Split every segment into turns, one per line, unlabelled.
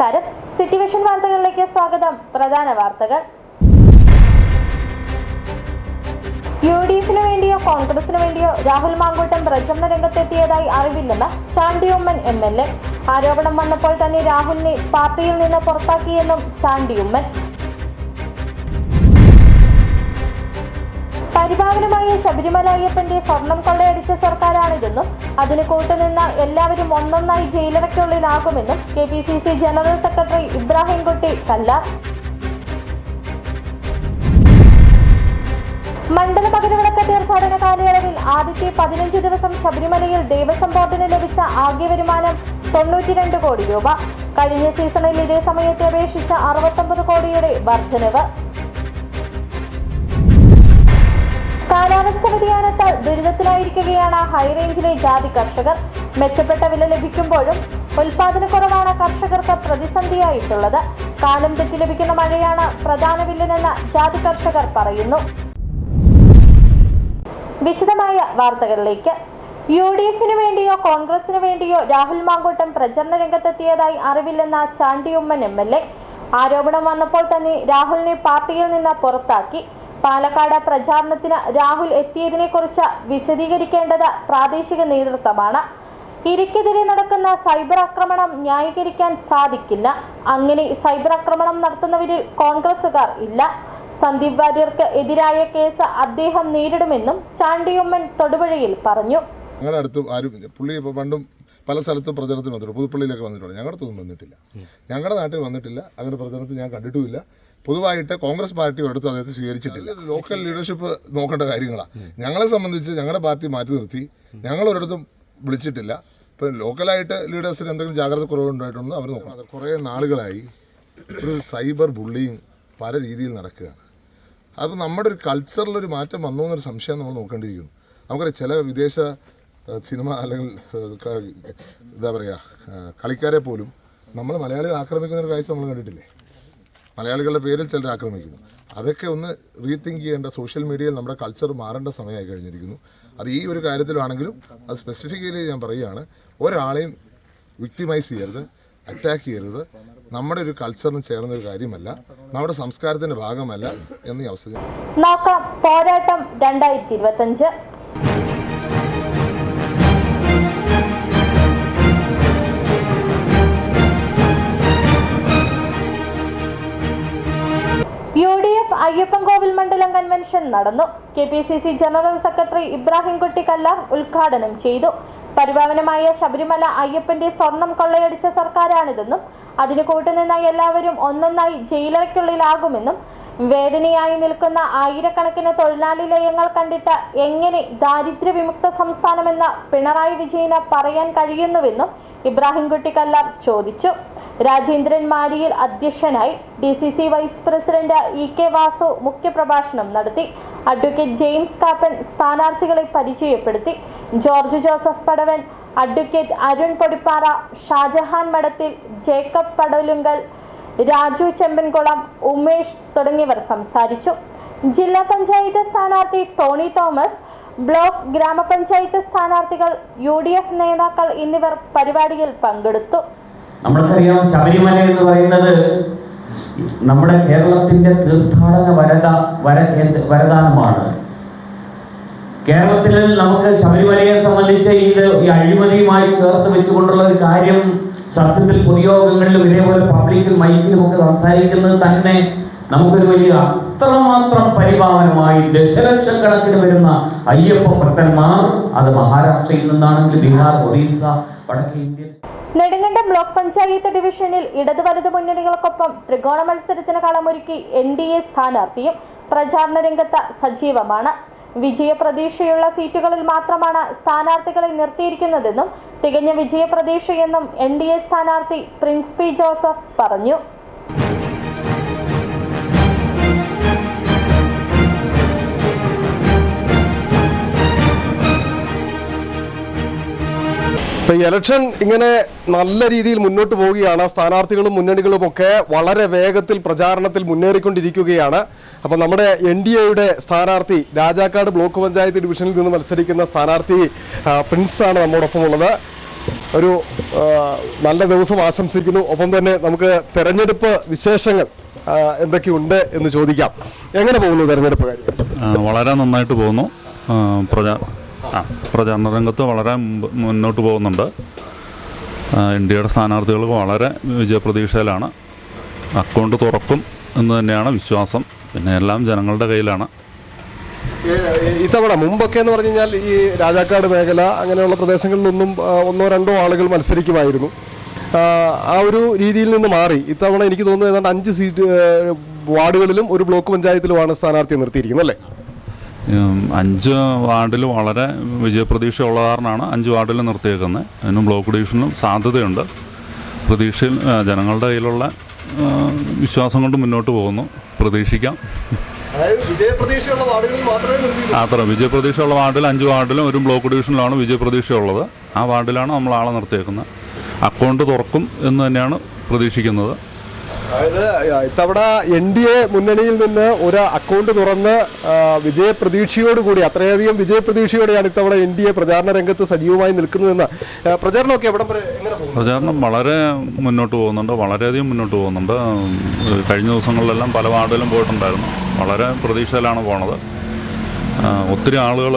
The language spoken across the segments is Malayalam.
നമസ്കാരം, സിറ്റി വിഷൻ വാർത്തകളിലേക്ക് സ്വാഗതം. പ്രധാന വാർത്തകൾ. യുഡിഎഫിന് വേണ്ടിയോ കോൺഗ്രസിന് വേണ്ടിയോ രാഹുൽ മാങ്കൂട്ടം പ്രചരണ രംഗത്തെത്തിയതായി അറിവില്ലെന്ന് ചാണ്ടി ഉമ്മൻ എംഎൽഎ. ആരോപണം വന്നപ്പോൾ തന്നെ രാഹുലിനെ പാർട്ടിയിൽ നിന്ന് പുറത്താക്കിയെന്നും ചാണ്ടി ഉമ്മൻ. പരിപാവനമായ ശബരിമല അയ്യപ്പന്റെ സ്വർണം കൊള്ളയടിച്ച സർക്കാരാണിതെന്നും അതിന് കൂട്ടുനിന്ന എല്ലാവരും ഒന്നൊന്നായി ജയിലറയ്ക്കുള്ളിലാകുമെന്നും KPCC general secretary Ibrahimkutty Kallar. Mandala Makaravilakku തീർത്ഥാടന കാലയളവിൽ ആദ്യത്തെ 15 ദിവസം ശബരിമലയിൽ ദേവസ്വം ബോർഡിന് ലഭിച്ച ആകെ വരുമാനം 92 കോടി രൂപ. കഴിഞ്ഞ സീസണിൽ ഇതേ സമയത്തെ അപേക്ഷിച്ച് 69 കോടിയുടെ വർധനവ്. കാലാവസ്ഥ വ്യതിയാനത്താൽ ദുരിതത്തിലായിരിക്കുകയാണ് ഹൈറേഞ്ചിലെ ജാതി കർഷകർ. മെച്ചപ്പെട്ട വില ലഭിക്കുമ്പോഴും ഉൽപാദനക്കുറവാണ് കർഷകർക്ക് പ്രതിസന്ധിയായിട്ടുള്ളത്. കാലം തെറ്റി ലഭിക്കുന്ന മഴയാണ് പ്രധാന വില്ലനെന്ന് ജാതി കർഷകർ പറയുന്നു. വിശദമായ വാർത്തകളിലേക്ക്. യുഡിഎഫിന് വേണ്ടിയോ കോൺഗ്രസിന് വേണ്ടിയോ രാഹുൽ മാങ്കൂട്ടം പ്രചരണ രംഗത്തെത്തിയതായി അറിവില്ലെന്ന ചാണ്ടി ഉമ്മൻ എംഎൽഎ. ആരോപണം വന്നപ്പോൾ തന്നെ രാഹുലിനെ പാർട്ടിയിൽ നിന്ന് പുറത്താക്കി. പാലക്കാട് പ്രചാരണത്തിന് രാഹുൽ എത്തിയതിനെക്കുറിച്ച് വിശദീകരിക്കേണ്ടത് പ്രാദേശിക നേതൃത്വമാണ്. ഇരയ്ക്കെതിരെ നടക്കുന്ന സൈബർ ആക്രമണം ന്യായീകരിക്കാൻ സാധിക്കില്ല. അങ്ങനെ സൈബർ ആക്രമണം നടത്തുന്നവരിൽ കോൺഗ്രസുകാർ ഇല്ല. സന്ദീപ് വാര്യർക്ക് എതിരായ കേസ് അദ്ദേഹം നേരിടുമെന്നും ചാണ്ടിയുമ്മൻ തൊടുപുഴയിൽ പറഞ്ഞു.
പണ്ടും പല സ്ഥലത്തും പ്രചരണത്തിന് വന്നിട്ടുണ്ട്. പുതുപ്പള്ളിയിലൊക്കെ വന്നിട്ടുണ്ട്. ഞങ്ങളുടെ അടുത്തൊന്നും വന്നിട്ടില്ല. ഞങ്ങളുടെ നാട്ടിൽ വന്നിട്ടില്ല. അങ്ങനെ പ്രചരണത്തിൽ ഞാൻ കണ്ടിട്ടുമില്ല. പൊതുവായിട്ട് കോൺഗ്രസ് പാർട്ടി ഒരിടത്തും അദ്ദേഹത്തെ സ്വീകരിച്ചിട്ടില്ല. ലോക്കൽ ലീഡർഷിപ്പ് നോക്കേണ്ട കാര്യങ്ങളാണ്. ഞങ്ങളെ സംബന്ധിച്ച് ഞങ്ങളുടെ പാർട്ടി മാറ്റി നിർത്തി. ഞങ്ങൾ ഒരിടത്തും വിളിച്ചിട്ടില്ല. ഇപ്പം ലോക്കലായിട്ട് ലീഡേഴ്സിന് എന്തെങ്കിലും ജാഗ്രത കുറവുണ്ടായിട്ടുണ്ടോ അവർ നോക്കണം. കുറേ നാളുകളായി ഒരു സൈബർ ബുള്ളിങ് പല രീതിയിൽ നടക്കുകയാണ്. അത് നമ്മുടെ ഒരു കൾച്ചറിലൊരു മാറ്റം വന്നോ എന്നൊരു സംശയം നമ്മൾ നോക്കേണ്ടിയിരിക്കുന്നു. നമുക്കറിയാം, ചില വിദേശ സിനിമ അല്ലെങ്കിൽ എന്താ പറയുക കളിക്കാരെ പോലും നമ്മൾ മലയാളികൾ ആക്രമിക്കുന്ന ഒരു കാഴ്ച നമ്മൾ കണ്ടിട്ടില്ലേ? മലയാളികളുടെ പേരിൽ ചിലർ ആക്രമിക്കുന്നു. അതൊക്കെ ഒന്ന് റീതിങ്ക് ചെയ്യേണ്ട, സോഷ്യൽ മീഡിയയിൽ നമ്മുടെ കൾച്ചർ മാറേണ്ട സമയമായി കഴിഞ്ഞിരിക്കുന്നു. അത് ഈ ഒരു കാര്യത്തിലാണെങ്കിലും അത് സ്പെസിഫിക്കലി ഞാൻ പറയുകയാണ്, ഒരാളെയും വിക്ടിമൈസ് ചെയ്യരുത്, അറ്റാക്ക് ചെയ്യരുത്. നമ്മുടെ ഒരു കൾച്ചറിന് ചേർന്നൊരു കാര്യമല്ല, നമ്മുടെ സംസ്കാരത്തിൻ്റെ ഭാഗമല്ല എന്ന് ഈ അവസരം
നോക്കാം. പോരാട്ടം 2025. യുഡിഎഫ് അയ്യപ്പൻകോവിൽ മണ്ഡലം കൺവെൻഷൻ നടന്നു. KPCC general secretary Ibrahimkutty Kallar ഉദ്ഘാടനം ചെയ്തു. പരിപാവനമായ ശബരിമല അയ്യപ്പന്റെ സ്വർണം കൊള്ളയടിച്ച സർക്കാരാണിതെന്നും അതിന് കൂട്ടുനിന്ന എല്ലാവരും ഒന്നൊന്നായി ജയിലറയ്ക്കുള്ളിലാകുമെന്നും വേദനയായി നിൽക്കുന്ന ആയിരക്കണക്കിന് തൊഴിലാളി ലയങ്ങൾ കണ്ടിട്ട് എങ്ങനെ ദാരിദ്ര്യവിമുക്ത സംസ്ഥാനമെന്ന് പിണറായി വിജയന് പറയാൻ കഴിയുന്നുവെന്നും ഇബ്രാഹിംകുട്ടി കല്ലാർ ചോദിച്ചു. രാജേന്ദ്രൻ മാരിയിൽ അധ്യക്ഷനായി. DCC vice president EK Vasu മുഖ്യപ്രഭാഷണം നടത്തി. അഡ്വക്കേറ്റ് ജെയിംസ് കാപ്പൻ സ്ഥാനാർത്ഥികളെ പരിചയപ്പെടുത്തി. George Joseph Padavan, advocate Arun Podippara, Shajahan Madathil, Jacob Padalunkal, Raju Chempankulam, Umesh തുടങ്ങിയവർ സംസാരിച്ചു. ജില്ലാ പഞ്ചായത്ത് സ്ഥാനാർത്ഥി ടോണി തോമസ്, ബ്ലോക്ക് ഗ്രാമപഞ്ചായത്ത് സ്ഥാനാർത്ഥികൾ, UDF നേതാക്കൾ എന്നിവർ പരിപാടിയിൽ പങ്കെടുത്തു.
നമ്മൾക്കറിയാം, ശബരിമല എന്ന് പറയുന്നത് നമ്മുടെ കേരളത്തിന്റെ തീർത്ഥാടന വരദാനമാണ്. കേരളത്തിൽ നമുക്ക് ശബരിമലയെ സംബന്ധിച്ച് ഈ അഴിമതിയുമായി ചേർത്ത് വെച്ചുകൊണ്ടുള്ള ഒരു കാര്യം സത്യത്തിൽ പൊതുയോഗങ്ങളിലും ഇതേപോലെ പബ്ലിക് മൈക്കിലും ഒക്കെ സംസാരിക്കുന്നത് തന്നെ നമുക്കൊരു വലിയ അത്രമാത്രം പരിപാവനമായി ദശലക്ഷക്കണക്കിന് വരുന്ന അയ്യപ്പ ഭക്തന്മാർ, അത് മഹാരാഷ്ട്രയിൽ നിന്നാണെങ്കിൽ ബീഹാർ, ഒറീസ, വടക്കേ ഇന്ത്യ.
നെടുങ്കണ്ടം ബ്ലോക്ക് പഞ്ചായത്ത് ഡിവിഷനിൽ ഇടതു വലതു മുന്നണികൾക്കൊപ്പം ത്രികോണ മത്സരത്തിന് കളമൊരുക്കി NDA സ്ഥാനാർത്ഥിയും പ്രചാരണ രംഗത്ത് സജീവമാണ്. വിജയപ്രതീക്ഷയുള്ള സീറ്റുകളിൽ മാത്രമാണ് സ്ഥാനാർത്ഥികളെ നിർത്തിയിരിക്കുന്നതെന്നും തികഞ്ഞ വിജയപ്രതീക്ഷയെന്നും NDA സ്ഥാനാർത്ഥി പ്രിൻസ് P. ജോസഫ് പറഞ്ഞു.
ഈ ഇലക്ഷൻ ഇങ്ങനെ നല്ല രീതിയിൽ മുന്നോട്ട് പോവുകയാണ്. സ്ഥാനാർത്ഥികളും മുന്നണികളും ഒക്കെ വളരെ വേഗത്തിൽ പ്രചാരണത്തിൽ മുന്നേറിക്കൊണ്ടിരിക്കുകയാണ്. അപ്പോൾ നമ്മുടെ NDAയുടെ സ്ഥാനാർത്ഥി രാജാക്കാട് ബ്ലോക്ക് പഞ്ചായത്ത് ഡിവിഷനിൽ നിന്ന് മത്സരിക്കുന്ന സ്ഥാനാർത്ഥി പ്രിൻസ് ആണ് നമ്മോടൊപ്പം ഉള്ളത്. ഒരു നല്ല ദിവസം ആശംസിക്കുന്നു. ഒപ്പം തന്നെ നമുക്ക് തെരഞ്ഞെടുപ്പ് വിശേഷങ്ങൾ എന്തൊക്കെയുണ്ട് എന്ന് ചോദിക്കാം. എങ്ങനെ പോകുന്നു തെരഞ്ഞെടുപ്പ് കാര്യം?
വളരെ നന്നായിട്ട് പോകുന്നു. പ്രചാരണ രംഗത്ത് വളരെ മുന്നോട്ട് പോകുന്നുണ്ട്. ഇന്ത്യയുടെ സ്ഥാനാർത്ഥികൾ വളരെ വിജയപ്രതീക്ഷയിലാണ്. അക്കൗണ്ട് തുറക്കും എന്ന് തന്നെയാണ് വിശ്വാസം. പിന്നെ എല്ലാം ജനങ്ങളുടെ കയ്യിലാണ്.
ഇത്തവണ മുമ്പൊക്കെ എന്ന് പറഞ്ഞു കഴിഞ്ഞാൽ ഈ രാജാക്കാട് മേഖല അങ്ങനെയുള്ള പ്രദേശങ്ങളിലൊന്നും ഒന്നോ രണ്ടോ ആളുകൾ മത്സരിക്കുമായിരുന്നു. ആ ഒരു രീതിയിൽ നിന്ന് മാറി ഇത്തവണ എനിക്ക് തോന്നുന്നു ഏതാണ്ട് 5 സീറ്റ് വാർഡുകളിലും ഒരു ബ്ലോക്ക് പഞ്ചായത്തിലുമാണ് സ്ഥാനാർത്ഥിയെ നിർത്തിയിരിക്കുന്നത് അല്ലേ?
5 വാർഡിൽ വളരെ വിജയപ്രതീക്ഷ ഉള്ള കാരണമാണ് 5 വാർഡിൽ നിർത്തിയേക്കുന്നത്. അതിന് ബ്ലോക്ക് ഡിവിഷനും സാധ്യതയുണ്ട്. പ്രതീക്ഷയിൽ ജനങ്ങളുടെ കയ്യിലുള്ള വിശ്വാസം കൊണ്ട് മുന്നോട്ട് പോകുന്നു. പ്രതീക്ഷിക്കാം.
വിജയപ്രതീക്ഷയുള്ള വാർഡുകളിൽ മാത്രമേ
വിജയപ്രതീക്ഷയുള്ള വാർഡിൽ 5 വാർഡിലും ഒരു ബ്ലോക്ക് ഡിവിഷനിലാണ് വിജയപ്രതീക്ഷയുള്ളത്. ആ വാർഡിലാണ് നമ്മൾ ആളെ നിർത്തിയേക്കുന്നത്. അക്കൗണ്ട് തുറക്കും എന്ന് തന്നെയാണ് പ്രതീക്ഷിക്കുന്നത്.
അതായത് ഇത്തവണ NDA മുന്നണിയിൽ നിന്ന് ഒരു അക്കൗണ്ട് തുറന്ന് വിജയപ്രതീക്ഷയോടുകൂടി അത്രയധികം വിജയപ്രതീക്ഷയോടെയാണ് ഇത്തവണ NDA പ്രചാരണ രംഗത്ത് സജീവമായി നിൽക്കുന്നതെന്ന്. പ്രചാരണമൊക്കെ എവിടം വരെ എങ്ങനെ പോകുന്നു?
പ്രചാരണം വളരെ മുന്നോട്ട് പോകുന്നുണ്ട്. വളരെയധികം മുന്നോട്ട് പോകുന്നുണ്ട്. കഴിഞ്ഞ ദിവസങ്ങളിലെല്ലാം പല വാർഡിലും പോയിട്ടുണ്ടായിരുന്നു. വളരെ പ്രതീക്ഷയിലാണ് പോണത്. ഒത്തിരി ആളുകൾ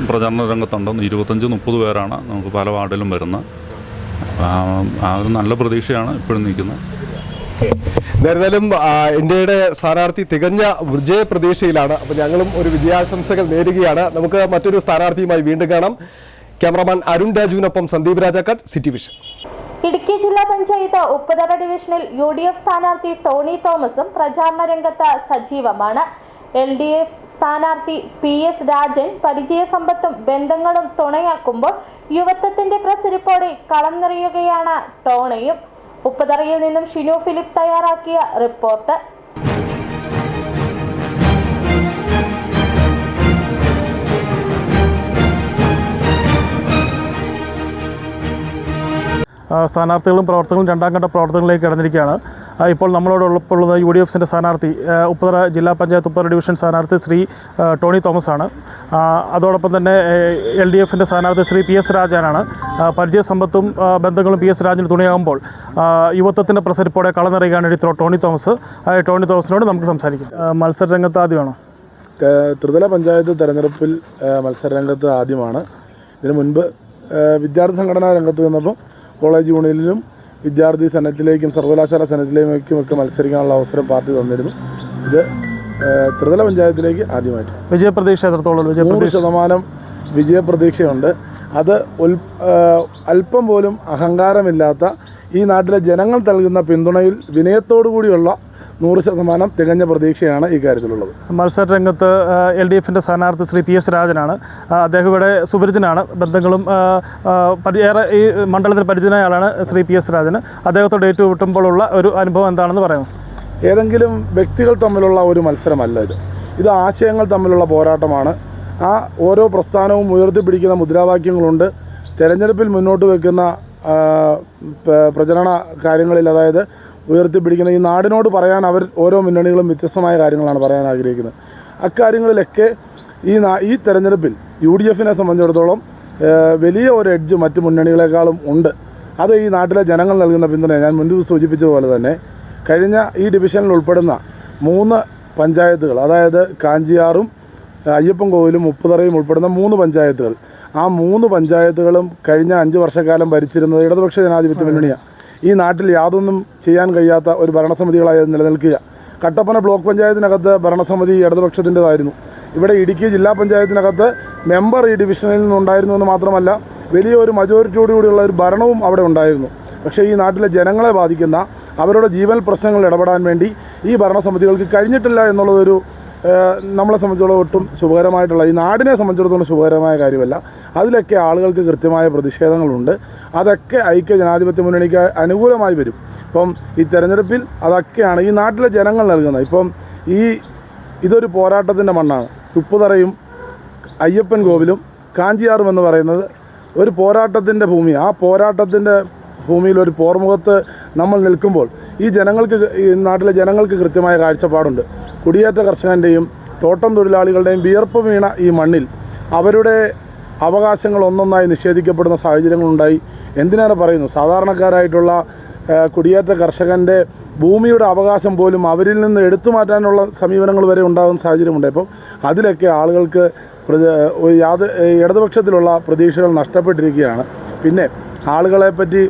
പ്രചാരണ രംഗത്തുണ്ട്. 25-30 പേരാണ് നമുക്ക് പല വാർഡിലും വരുന്നത്. ആ ഒരു നല്ല പ്രതീക്ഷയാണ് ഇപ്പോഴും നിൽക്കുന്നത്.
എന്തായിരുന്നാലും ഇന്ത്യയുടെ സ്ഥാനാർത്ഥി തികഞ്ഞ വിജയപ്രതീക്ഷയിലാണ്. അപ്പോൾ ഞങ്ങളും ഒരു വിജയാശംസകൾ നേരുകയാണ്. നമുക്ക് മറ്റൊരു സ്ഥാനാർത്ഥിയുമായി വീണ്ടും കാണാം. ക്യാമറമാൻ അരുൺ രാജുവിനൊപ്പം സന്ദീപ് രാജാക്കാട്, സിറ്റി വിഷൻ.
ഇടുക്കി ജില്ലാ പഞ്ചായത്ത് ഉപ്പുതറ ഡിവിഷനിൽ UDF സ്ഥാനാർത്ഥി ടോണി തോമസും പ്രചാരണ രംഗത്ത് സജീവമാണ്. LDF സ്ഥാനാർത്ഥി PS രാജൻ പരിചയസമ്പത്തും ബന്ധങ്ങളും തുണയാക്കുമ്പോൾ യുവത്വത്തിന്റെ പ്രസരിപ്പോടെ കളം നിറയുകയാണ് ടോണയും. ഉപ്പുതറയിൽ നിന്നും ഷിനു ഫിലിപ്പ് തയ്യാറാക്കിയ റിപ്പോർട്ട്.
സ്ഥാനാർത്ഥികളും പ്രവർത്തകരും രണ്ടാം ഘട്ട പ്രവർത്തനങ്ങളിലേക്ക് കടന്നിരിക്കുകയാണ്. ഇപ്പോൾ നമ്മളോടൊപ്പമുള്ളത് UDFിൻ്റെ സ്ഥാനാർത്ഥി ഉപ്പുതറ ജില്ലാ പഞ്ചായത്ത് ഉപ്പുതറ ഡിവിഷൻ സ്ഥാനാർത്ഥി ശ്രീ ടോണി തോമസ് ആണ്. അതോടൊപ്പം തന്നെ LDFിൻ്റെ സ്ഥാനാർത്ഥി ശ്രീ PS രാജനാണ്. പരിചയസമ്പത്തും ബന്ധങ്ങളും PS രാജന് തുണയാകുമ്പോൾ യുവത്വത്തിൻ്റെ പ്രസരിപ്പോടെ കളനിറയുകയാണ് ടോണി തോമസ്. ടോണി തോമസിനോട് നമുക്ക് സംസാരിക്കാം. മത്സരരംഗത്ത് ആദ്യമാണോ?
ത്രിതല പഞ്ചായത്ത് തെരഞ്ഞെടുപ്പിൽ മത്സരരംഗത്ത് ആദ്യമാണ്. ഇതിനു മുൻപ് വിദ്യാർത്ഥി സംഘടനാ രംഗത്ത് നിന്നപ്പോൾ കോളേജ് യൂണിയനിലും വിദ്യാർത്ഥി സെനറ്റിലേക്കും സർവകലാശാല സെനറ്റിലേക്കും ഒക്കെ മത്സരിക്കാനുള്ള അവസരം പാർട്ടി തന്നിരുന്നു. ഇത് ത്രിതല പഞ്ചായത്തിലേക്ക് ആദ്യമായിട്ട്.
വിജയപ്രതീക്ഷ എത്രത്തോളം?
100% വിജയപ്രതീക്ഷയുണ്ട്. അത് അല്പം പോലും അഹങ്കാരമില്ലാത്ത ഈ നാട്ടിലെ ജനങ്ങൾ നൽകുന്ന പിന്തുണയിൽ വിനയത്തോടു കൂടിയുള്ള 100% തികഞ്ഞ പ്രതീക്ഷയാണ് ഈ കാര്യത്തിലുള്ളത്.
മത്സരരംഗത്ത് LDFിൻ്റെ സ്ഥാനാർത്ഥി ശ്രീ PS രാജനാണ്. അദ്ദേഹം ഇവിടെ സുപരിചിതനാണ്. ബന്ധങ്ങളും ഏറെ ഈ മണ്ഡലത്തിൽ പരിചിതനായ ആളാണ് ശ്രീ PS രാജന്. അദ്ദേഹത്തോട് ഏറ്റുമുട്ടുമ്പോഴുള്ള ഒരു അനുഭവം എന്താണെന്ന് പറയാം.
ഏതെങ്കിലും വ്യക്തികൾ തമ്മിലുള്ള ഒരു മത്സരമല്ല ഇത്. ഇത് ആശയങ്ങൾ തമ്മിലുള്ള പോരാട്ടമാണ്. ആ ഓരോ പ്രസ്ഥാനവും ഉയർത്തിപ്പിടിക്കുന്ന മുദ്രാവാക്യങ്ങളുണ്ട്. തെരഞ്ഞെടുപ്പിൽ മുന്നോട്ട് വയ്ക്കുന്ന പ്രചരണ കാര്യങ്ങളിൽ, അതായത് ഉയർത്തിപ്പിടിക്കുന്ന ഈ നാടിനോട് പറയാൻ ഓരോ മുന്നണികളും വ്യത്യസ്തമായ കാര്യങ്ങളാണ് പറയാൻ ആഗ്രഹിക്കുന്നത്. അക്കാര്യങ്ങളിലൊക്കെ ഈ തെരഞ്ഞെടുപ്പിൽ UDFിനെ സംബന്ധിച്ചിടത്തോളം വലിയ ഒരു എഡ്ജ് മറ്റ് മുന്നണികളെക്കാളും ഉണ്ട്. അത് ഈ നാട്ടിലെ ജനങ്ങൾ നൽകുന്ന പിന്തുണ. ഞാൻ മുൻപ് സൂചിപ്പിച്ചതുപോലെ തന്നെ കഴിഞ്ഞ ഈ ഡിവിഷനിൽ ഉൾപ്പെടുന്ന 3 പഞ്ചായത്തുകൾ, അതായത് കാഞ്ചിയാറും അയ്യപ്പൻകോവിലും ഉപ്പുതറയും ഉൾപ്പെടുന്ന 3 പഞ്ചായത്തുകൾ, ആ 3 പഞ്ചായത്തുകളും കഴിഞ്ഞ 5 വർഷക്കാലം ഭരിച്ചിരുന്നത് ഇടതുപക്ഷ ജനാധിപത്യ മുന്നണിയാണ്. ഈ നാട്ടിൽ യാതൊന്നും ചെയ്യാൻ കഴിയാത്ത ഒരു ഭരണസമിതികളായി നിലനിൽക്കുക. കട്ടപ്പന ബ്ലോക്ക് പഞ്ചായത്തിനകത്ത് ഭരണസമിതി ഇടതുപക്ഷത്തിൻ്റെതായിരുന്നു. ഇവിടെ ഇടുക്കി ജില്ലാ പഞ്ചായത്തിനകത്ത് മെമ്പർ ഈ ഡിവിഷനിൽ നിന്നുണ്ടായിരുന്നു എന്ന് മാത്രമല്ല വലിയൊരു മജോറിറ്റിയോടുകൂടിയുള്ള ഒരു ഭരണവും അവിടെ ഉണ്ടായിരുന്നു. പക്ഷേ ഈ നാട്ടിലെ ജനങ്ങളെ ബാധിക്കുന്ന അവരുടെ ജീവൽ പ്രശ്നങ്ങളിൽ ഇടപെടാൻ വേണ്ടി ഈ ഭരണസമിതികൾക്ക് കഴിഞ്ഞിട്ടില്ല എന്നുള്ളതൊരു നമ്മളെ സംബന്ധിച്ചിടത്തോളം ഒട്ടും ശുഭകരമായിട്ടുള്ള, ഈ നാടിനെ സംബന്ധിച്ചിടത്തോളം ശുഭകരമായ കാര്യമല്ല. അതിലൊക്കെ ആളുകൾക്ക് കൃത്യമായ പ്രതിഷേധങ്ങളുണ്ട്. അതൊക്കെ ഐക്യ ജനാധിപത്യ മുന്നണിക്ക് അനുകൂലമായി വരും. ഇപ്പം ഈ തെരഞ്ഞെടുപ്പിൽ അതൊക്കെയാണ് ഈ നാട്ടിലെ ജനങ്ങൾ നൽകുന്നത്. ഇപ്പം ഇതൊരു പോരാട്ടത്തിൻ്റെ മണ്ണാണ്. ഉപ്പുതറയും അയ്യപ്പൻകോവിലും കാഞ്ചിയാറും എന്ന് പറയുന്നത് ഒരു പോരാട്ടത്തിൻ്റെ ഭൂമി. ആ പോരാട്ടത്തിൻ്റെ ഭൂമിയിൽ ഒരു പോർമുഖത്ത് നമ്മൾ നിൽക്കുമ്പോൾ ഈ നാട്ടിലെ ജനങ്ങൾക്ക് കൃത്യമായ കാഴ്ചപ്പാടുണ്ട്. കുടിയേറ്റ കർഷകൻ്റെയും തോട്ടം തൊഴിലാളികളുടെയും വിയർപ്പ് വീണ ഈ മണ്ണിൽ അവരുടെ അവകാശങ്ങൾ ഒന്നൊന്നായി നിഷേധിക്കപ്പെടുന്ന സാഹചര്യങ്ങളുണ്ടായി. എന്തിനാണ് പറയുന്നു, സാധാരണക്കാരായിട്ടുള്ള കുടിയേറ്റ കർഷകൻ്റെ ഭൂമിയുടെ അവകാശം പോലും അവരിൽ നിന്ന് എടുത്തു മാറ്റാനുള്ള സമീപനങ്ങൾ വരെ ഉണ്ടാകുന്ന സാഹചര്യമുണ്ട്. അപ്പോൾ അതിലൊക്കെ ആളുകൾക്ക് ഇടതുപക്ഷത്തിലുള്ള പ്രതീക്ഷകൾ നഷ്ടപ്പെട്ടിരിക്കുകയാണ്. പിന്നെ ആളുകളെപ്പറ്റി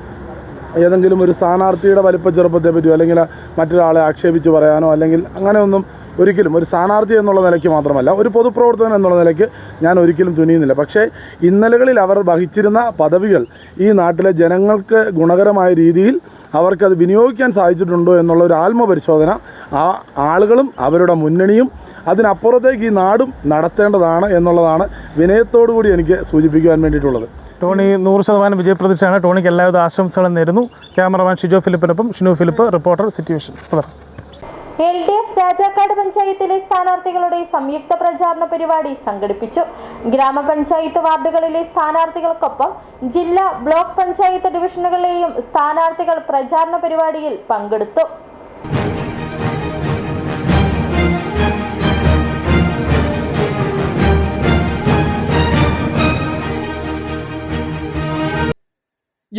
ഏതെങ്കിലും ഒരു സ്ഥാനാർത്ഥിയുടെ വലിപ്പ ചെറുപ്പത്തെ പറ്റിയോ അല്ലെങ്കിൽ മറ്റൊരാളെ ആക്ഷേപിച്ച് പറയാനോ അല്ലെങ്കിൽ അങ്ങനെയൊന്നും ഒരിക്കലും ഒരു സ്ഥാനാർത്ഥി എന്നുള്ള നിലയ്ക്ക് മാത്രമല്ല ഒരു പൊതുപ്രവർത്തകൻ എന്നുള്ള നിലയ്ക്ക് ഞാൻ ഒരിക്കലും തുനിയുന്നില്ല. പക്ഷേ ഇന്നലകളിൽ അവർ വഹിച്ചിരുന്ന പദവികൾ ഈ നാട്ടിലെ ജനങ്ങൾക്ക് ഗുണകരമായ രീതിയിൽ അവർക്കത് വിനിയോഗിക്കാൻ സാധിച്ചിട്ടുണ്ടോ എന്നുള്ള ഒരു ആത്മപരിശോധന ആ ആളുകളും അവരുടെ മുന്നണിയും അതിനപ്പുറത്തേക്ക് ഈ നാടും നടത്തേണ്ടതാണ് എന്നുള്ളതാണ് വിനയത്തോടു കൂടി എനിക്ക് സൂചിപ്പിക്കുവാൻ വേണ്ടിയിട്ടുള്ളത്.
ടോണി 100% വിജയപ്രതീക്ഷയാണ്. ടോണിക്ക് എല്ലാവിധ ആശംസകളും നേരുന്നു. ക്യാമറമാൻ ഷിജോ ഫിലിപ്പിനൊപ്പം Shinu Philip, reporter city vision.
LDF Rajakkad പഞ്ചായത്തിലെ സ്ഥാനാർത്ഥികളുടെ സംയുക്ത പ്രചാരണ പരിപാടി സംഘടിപ്പിച്ചു. ഗ്രാമപഞ്ചായത്ത് വാർഡുകളിലെ സ്ഥാനാർത്ഥികൾക്കൊപ്പം ജില്ലാ, ബ്ലോക്ക് പഞ്ചായത്ത് ഡിവിഷനുകളിലെയും സ്ഥാനാർത്ഥികൾ പ്രചാരണ പരിപാടിയിൽ പങ്കെടുത്തു.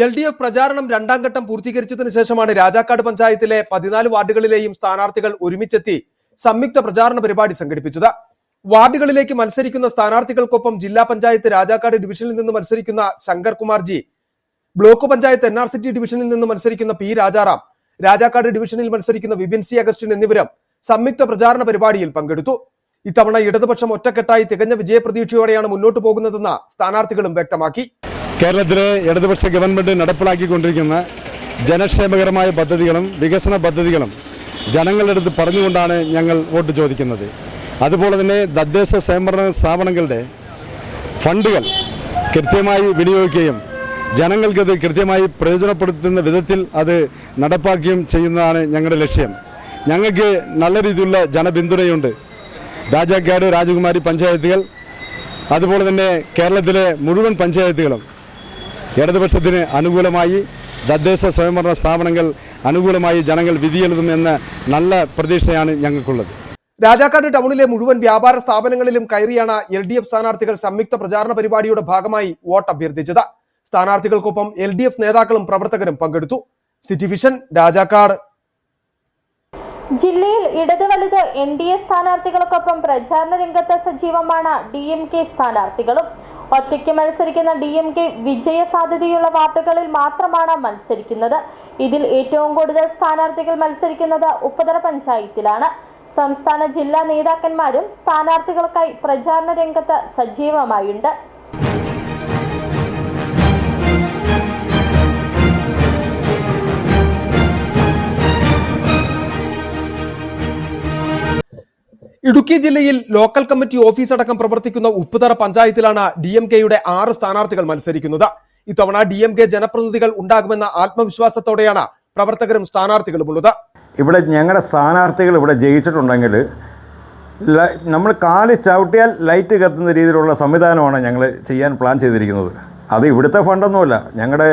LDF പ്രചാരണം രണ്ടാം ഘട്ടം പൂർത്തീകരിച്ചതിനു ശേഷമാണ് രാജാക്കാട് പഞ്ചായത്തിലെ 14 വാർഡുകളിലെയും സ്ഥാനാർത്ഥികൾ ഒരുമിച്ചെത്തി സംയുക്ത പ്രചാരണ പരിപാടി സംഘടിപ്പിച്ചത്. വാർഡുകളിലേക്ക് മത്സരിക്കുന്ന സ്ഥാനാർത്ഥികൾക്കൊപ്പം ജില്ലാ പഞ്ചായത്ത് രാജാക്കാട് ഡിവിഷനിൽ നിന്ന് മത്സരിക്കുന്ന ശങ്കർ കുമാർജി, ബ്ലോക്ക് പഞ്ചായത്ത് NRCT ഡിവിഷനിൽ നിന്ന് മത്സരിക്കുന്ന P രാജാറാം, രാജാക്കാട് ഡിവിഷനിൽ മത്സരിക്കുന്ന വിപിൻ C അഗസ്റ്റിൻ എന്നിവരും സംയുക്ത പ്രചാരണ പരിപാടിയിൽ പങ്കെടുത്തു. ഇത്തവണ ഇടതുപക്ഷം ഒറ്റക്കെട്ടായി തികഞ്ഞ വിജയപ്രതീക്ഷയോടെയാണ് മുന്നോട്ട് പോകുന്നതെന്ന് സ്ഥാനാർത്ഥികളും വ്യക്തമാക്കി.
കേരളത്തിലെ ഇടതുപക്ഷ ഗവൺമെൻറ് നടപ്പിലാക്കിക്കൊണ്ടിരിക്കുന്ന ജനക്ഷേമകരമായ പദ്ധതികളും വികസന പദ്ധതികളും ജനങ്ങളുടെ അടുത്ത് പറഞ്ഞുകൊണ്ടാണ് ഞങ്ങൾ വോട്ട് ചോദിക്കുന്നത്. അതുപോലെ തന്നെ തദ്ദേശ സ്വയംഭരണ സ്ഥാപനങ്ങളുടെ ഫണ്ടുകൾ കൃത്യമായി വിനിയോഗിക്കുകയും ജനങ്ങൾക്കത് കൃത്യമായി പ്രയോജനപ്പെടുത്തുന്ന വിധത്തിൽ അത് നടപ്പാക്കുകയും ചെയ്യുന്നതാണ് ഞങ്ങളുടെ ലക്ഷ്യം. ഞങ്ങൾക്ക് നല്ല രീതിയിലുള്ള ജനപിന്തുണയുണ്ട്. രാജാക്കാട്, രാജകുമാരി പഞ്ചായത്തുകൾ അതുപോലെ തന്നെ കേരളത്തിലെ മുഴുവൻ പഞ്ചായത്തുകളും ഇടതുപക്ഷത്തിന് അനുകൂലമായി, തദ്ദേശ സ്വയംഭരണ സ്ഥാപനങ്ങൾ അനുകൂലമായി ജനങ്ങൾ വിധിയെഴുതുമെന്ന നല്ല പ്രതീക്ഷയാണ് ഞങ്ങൾക്കുള്ളത്.
രാജാക്കാട് ടൗണിലെ മുഴുവൻ വ്യാപാര സ്ഥാപനങ്ങളിലും കയറിയാണ് LDF സ്ഥാനാർത്ഥികൾ സംയുക്ത പ്രചാരണ പരിപാടിയുടെ ഭാഗമായി വോട്ട് അഭ്യർത്ഥിച്ചത്. സ്ഥാനാർത്ഥികൾക്കൊപ്പം LDF നേതാക്കളും പ്രവർത്തകരും പങ്കെടുത്തു. City vision, Rajakkad.
ജില്ലയിൽ ഇടത് വലുത് NDA സ്ഥാനാർത്ഥികൾക്കൊപ്പം പ്രചാരണ രംഗത്ത് സജീവമാണ് DMK സ്ഥാനാർത്ഥികളും. ഒറ്റയ്ക്ക് മത്സരിക്കുന്ന DMK വിജയ സാധ്യതയുള്ള വാർഡുകളിൽ മാത്രമാണ് മത്സരിക്കുന്നത്. ഇതിൽ ഏറ്റവും കൂടുതൽ സ്ഥാനാർത്ഥികൾ മത്സരിക്കുന്നത് ഉപ്പുതറ പഞ്ചായത്തിലാണ്. സംസ്ഥാന ജില്ലാ നേതാക്കന്മാരും സ്ഥാനാർത്ഥികൾക്കായി പ്രചാരണ രംഗത്ത് സജീവമായുണ്ട്.
ഇടുക്കി ജില്ലയിൽ ലോക്കൽ കമ്മിറ്റി ഓഫീസ് അടക്കം പ്രവർത്തിക്കുന്ന ഉപ്പുതറ പഞ്ചായത്തിലാണ് DMKയുടെ 6 സ്ഥാനാർത്ഥികൾ മത്സരിക്കുന്നത്. ഇത്തവണ DMK ജനപ്രതിനിധികൾ ഉണ്ടാകുമെന്ന ആത്മവിശ്വാസത്തോടെയാണ് പ്രവർത്തകരും സ്ഥാനാർത്ഥികളും ഉള്ളത്.
ഇവിടെ ഞങ്ങളുടെ സ്ഥാനാർത്ഥികൾ ഇവിടെ ജയിച്ചിട്ടുണ്ടെങ്കിൽ നമ്മൾ കാല് ചവിട്ടിയാൽ ലൈറ്റ് കത്തുന്ന രീതിയിലുള്ള സംവിധാനമാണ് ഞങ്ങൾ ചെയ്യാൻ പ്ലാൻ ചെയ്തിരിക്കുന്നത്. അത് ഇവിടുത്തെ ഫണ്ടൊന്നുമല്ല. ഞങ്ങളുടെ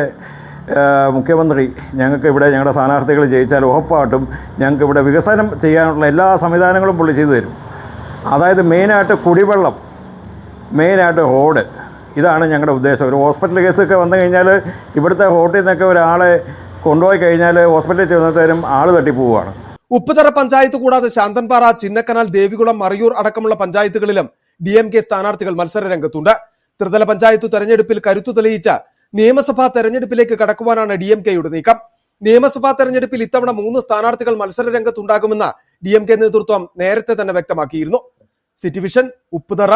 മുഖ്യമന്ത്രി ഞങ്ങൾക്ക് ഇവിടെ ഞങ്ങളുടെ സ്ഥാനാർത്ഥികൾ ജയിച്ചാൽ ഉറപ്പായിട്ടും ഞങ്ങൾക്ക് ഇവിടെ വികസനം ചെയ്യാനുള്ള എല്ലാ സംവിധാനങ്ങളും പുള്ളി ചെയ്തു തരും. അതായത് മെയിനായിട്ട് കുടിവെള്ളം, മെയിനായിട്ട് റോഡ്, ഇതാണ് ഞങ്ങളുടെ ഉദ്ദേശം. ഒരു ഹോസ്പിറ്റൽ കേസൊക്കെ വന്നു കഴിഞ്ഞാൽ ഇവിടുത്തെ റോട്ടിൽ നിന്നൊക്കെ ഒരാളെ കൊണ്ടുപോയി കഴിഞ്ഞാൽ ഹോസ്പിറ്റലിൽ ചെന്നത്തേരും ആൾ തട്ടിപ്പോവുകയാണ്.
ഉപ്പുതറ പഞ്ചായത്ത് കൂടാതെ ശാന്തൻപാറ, ചിന്നക്കനാൽ, ദേവികുളം, മറയൂർ അടക്കമുള്ള പഞ്ചായത്തുകളിലും DMK സ്ഥാനാർത്ഥികൾ മത്സര രംഗത്തുണ്ട്. ത്രിതല പഞ്ചായത്ത് തെരഞ്ഞെടുപ്പിൽ കരുത്തു തെളിയിച്ച നിയമസഭാ തെരഞ്ഞെടുപ്പിലേക്ക് കടക്കുവാനാണ് DMKയുടെ നീക്കം. നിയമസഭാ തെരഞ്ഞെടുപ്പിൽ ഇത്തവണ 3 സ്ഥാനാർത്ഥികൾ മത്സര രംഗത്തുണ്ടാകുമെന്ന് DMK നേതൃത്വം നേരത്തെ തന്നെ വ്യക്തമാക്കിയിരുന്നു. City vision, Upputhara.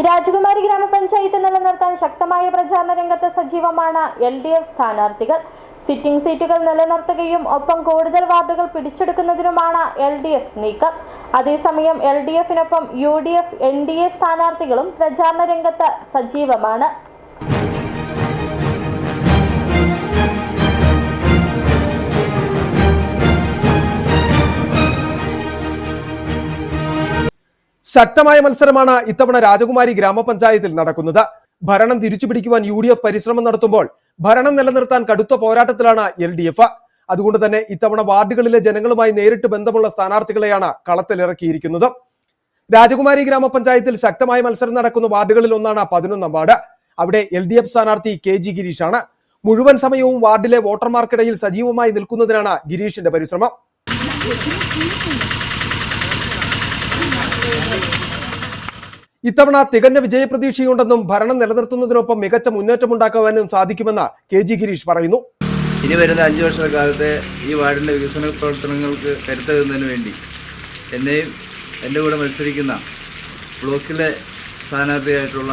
രാജകുമാരി ഗ്രാമപഞ്ചായത്ത് നിലനിർത്താൻ ശക്തമായ പ്രചാരണ രംഗത്ത് സജീവമാണ് LDF സ്ഥാനാർത്ഥികൾ. സിറ്റിംഗ് സീറ്റുകൾ നിലനിർത്തുകയും ഒപ്പം കൂടുതൽ വാർഡുകൾ പിടിച്ചെടുക്കുന്നതിനുമാണ് LDF നീക്കം. അതേസമയം LDFിനൊപ്പം UDF, NDA സ്ഥാനാർത്ഥികളും പ്രചാരണ രംഗത്ത് സജീവമാണ്.
ശക്തമായ മത്സരമാണ് ഇത്തവണ രാജകുമാരി ഗ്രാമപഞ്ചായത്തിൽ നടക്കുന്നത്. ഭരണം തിരിച്ചുപിടിക്കുവാൻ UDF പരിശ്രമം നടത്തുമ്പോൾ ഭരണം നിലനിർത്താൻ കടുത്ത പോരാട്ടത്തിലാണ് LDF. അതുകൊണ്ട് തന്നെ ഇത്തവണ വാർഡുകളിലെ ജനങ്ങളുമായി നേരിട്ട് ബന്ധമുള്ള സ്ഥാനാർത്ഥികളെയാണ് കളത്തിലിറക്കിയിരിക്കുന്നത്. രാജകുമാരി ഗ്രാമപഞ്ചായത്തിൽ ശക്തമായ മത്സരം നടക്കുന്ന വാർഡുകളിൽ ഒന്നാണ് 11ാം വാർഡ്. അവിടെ LDF സ്ഥാനാർത്ഥി KG ഗിരീഷാണ്. മുഴുവൻ സമയവും വാർഡിലെ വോട്ടർമാർക്കിടയിൽ സജീവമായി നിൽക്കുന്നതിനാണ് ഗിരീഷിന്റെ പരിശ്രമം. ഇത്തവണ തികഞ്ഞ വിജയപ്രതീക്ഷയുണ്ടെന്നും ഭരണം നിലനിർത്തുന്നതിനൊപ്പം മികച്ച മുന്നേറ്റമുണ്ടാക്കുവാനും സാധിക്കുമെന്ന് KG ഗിരീഷ് പറയുന്നു.
ഇനി വരുന്ന 5 വർഷക്കാലത്തെ ഈ വാർഡിൻ്റെ വികസന പ്രവർത്തനങ്ങൾക്ക് കരുത്തേകുന്നതിന് വേണ്ടി എന്നെയും എൻ്റെ കൂടെ മത്സരിക്കുന്ന ബ്ലോക്കിലെ സ്ഥാനാർത്ഥിയായിട്ടുള്ള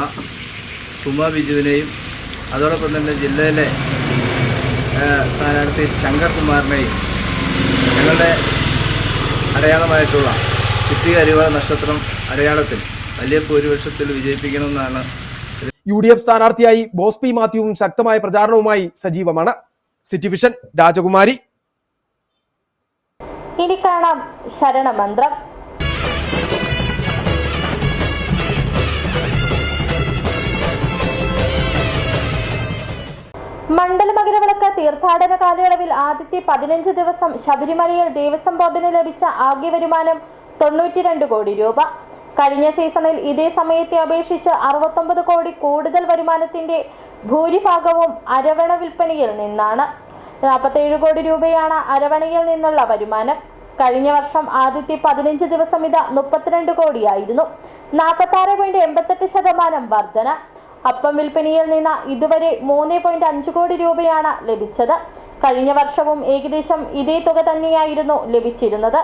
സുമ ബിജുവിനെയും അതോടൊപ്പം തന്നെ ജില്ലയിലെ സ്ഥാനാർത്ഥി ശങ്കർ കുമാറിനെയും ഞങ്ങളുടെ അടയാളമായിട്ടുള്ള ചിത്തിക അരിവാള നക്ഷത്രം അടയാളത്തിൽ വലിയ ഭൂരിപക്ഷത്തിൽ വിജയിപ്പിക്കണമെന്നാണ്.
UDF സ്ഥാനാർത്ഥിയായി ബോസ് പി മാത്യുവും ശക്തമായ പ്രചാരണവുമായി സജീവമാണ്. സിറ്റി വിഷൻ രാജകുമാരി.
ഇനി കാണാം ശരണമന്ത്രം. മണ്ഡലമകരവിളക്ക് തീർത്ഥാടന കാലയളവിൽ ആദ്യത്തെ 15 ദിവസം ശബരിമലയിൽ ദേവസ്വം ബോർഡിന് ലഭിച്ച ആകെ വരുമാനം 92 കോടി രൂപ. കഴിഞ്ഞ സീസണിൽ ഇതേ സമയത്തെ അപേക്ഷിച്ച് 69 കോടി കൂടുതൽ വരുമാനത്തിന്റെ ഭൂരിഭാഗവും അരവണ വിൽപ്പനയിൽ നിന്നാണ്. 47 കോടി രൂപയാണ് അരവണയിൽ നിന്നുള്ള വരുമാനം. കഴിഞ്ഞ വർഷം ആദ്യത്തെ 15 ദിവസം ഇത് 32 കോടിയായിരുന്നു. 46.88% വർധന. അപ്പം വിൽപ്പനയിൽ നിന്ന് ഇതുവരെ 3.5 കോടി രൂപയാണ് ലഭിച്ചത്. കഴിഞ്ഞ വർഷവും ഏകദേശം ഇതേ തുക തന്നെയായിരുന്നു ലഭിച്ചിരുന്നത്.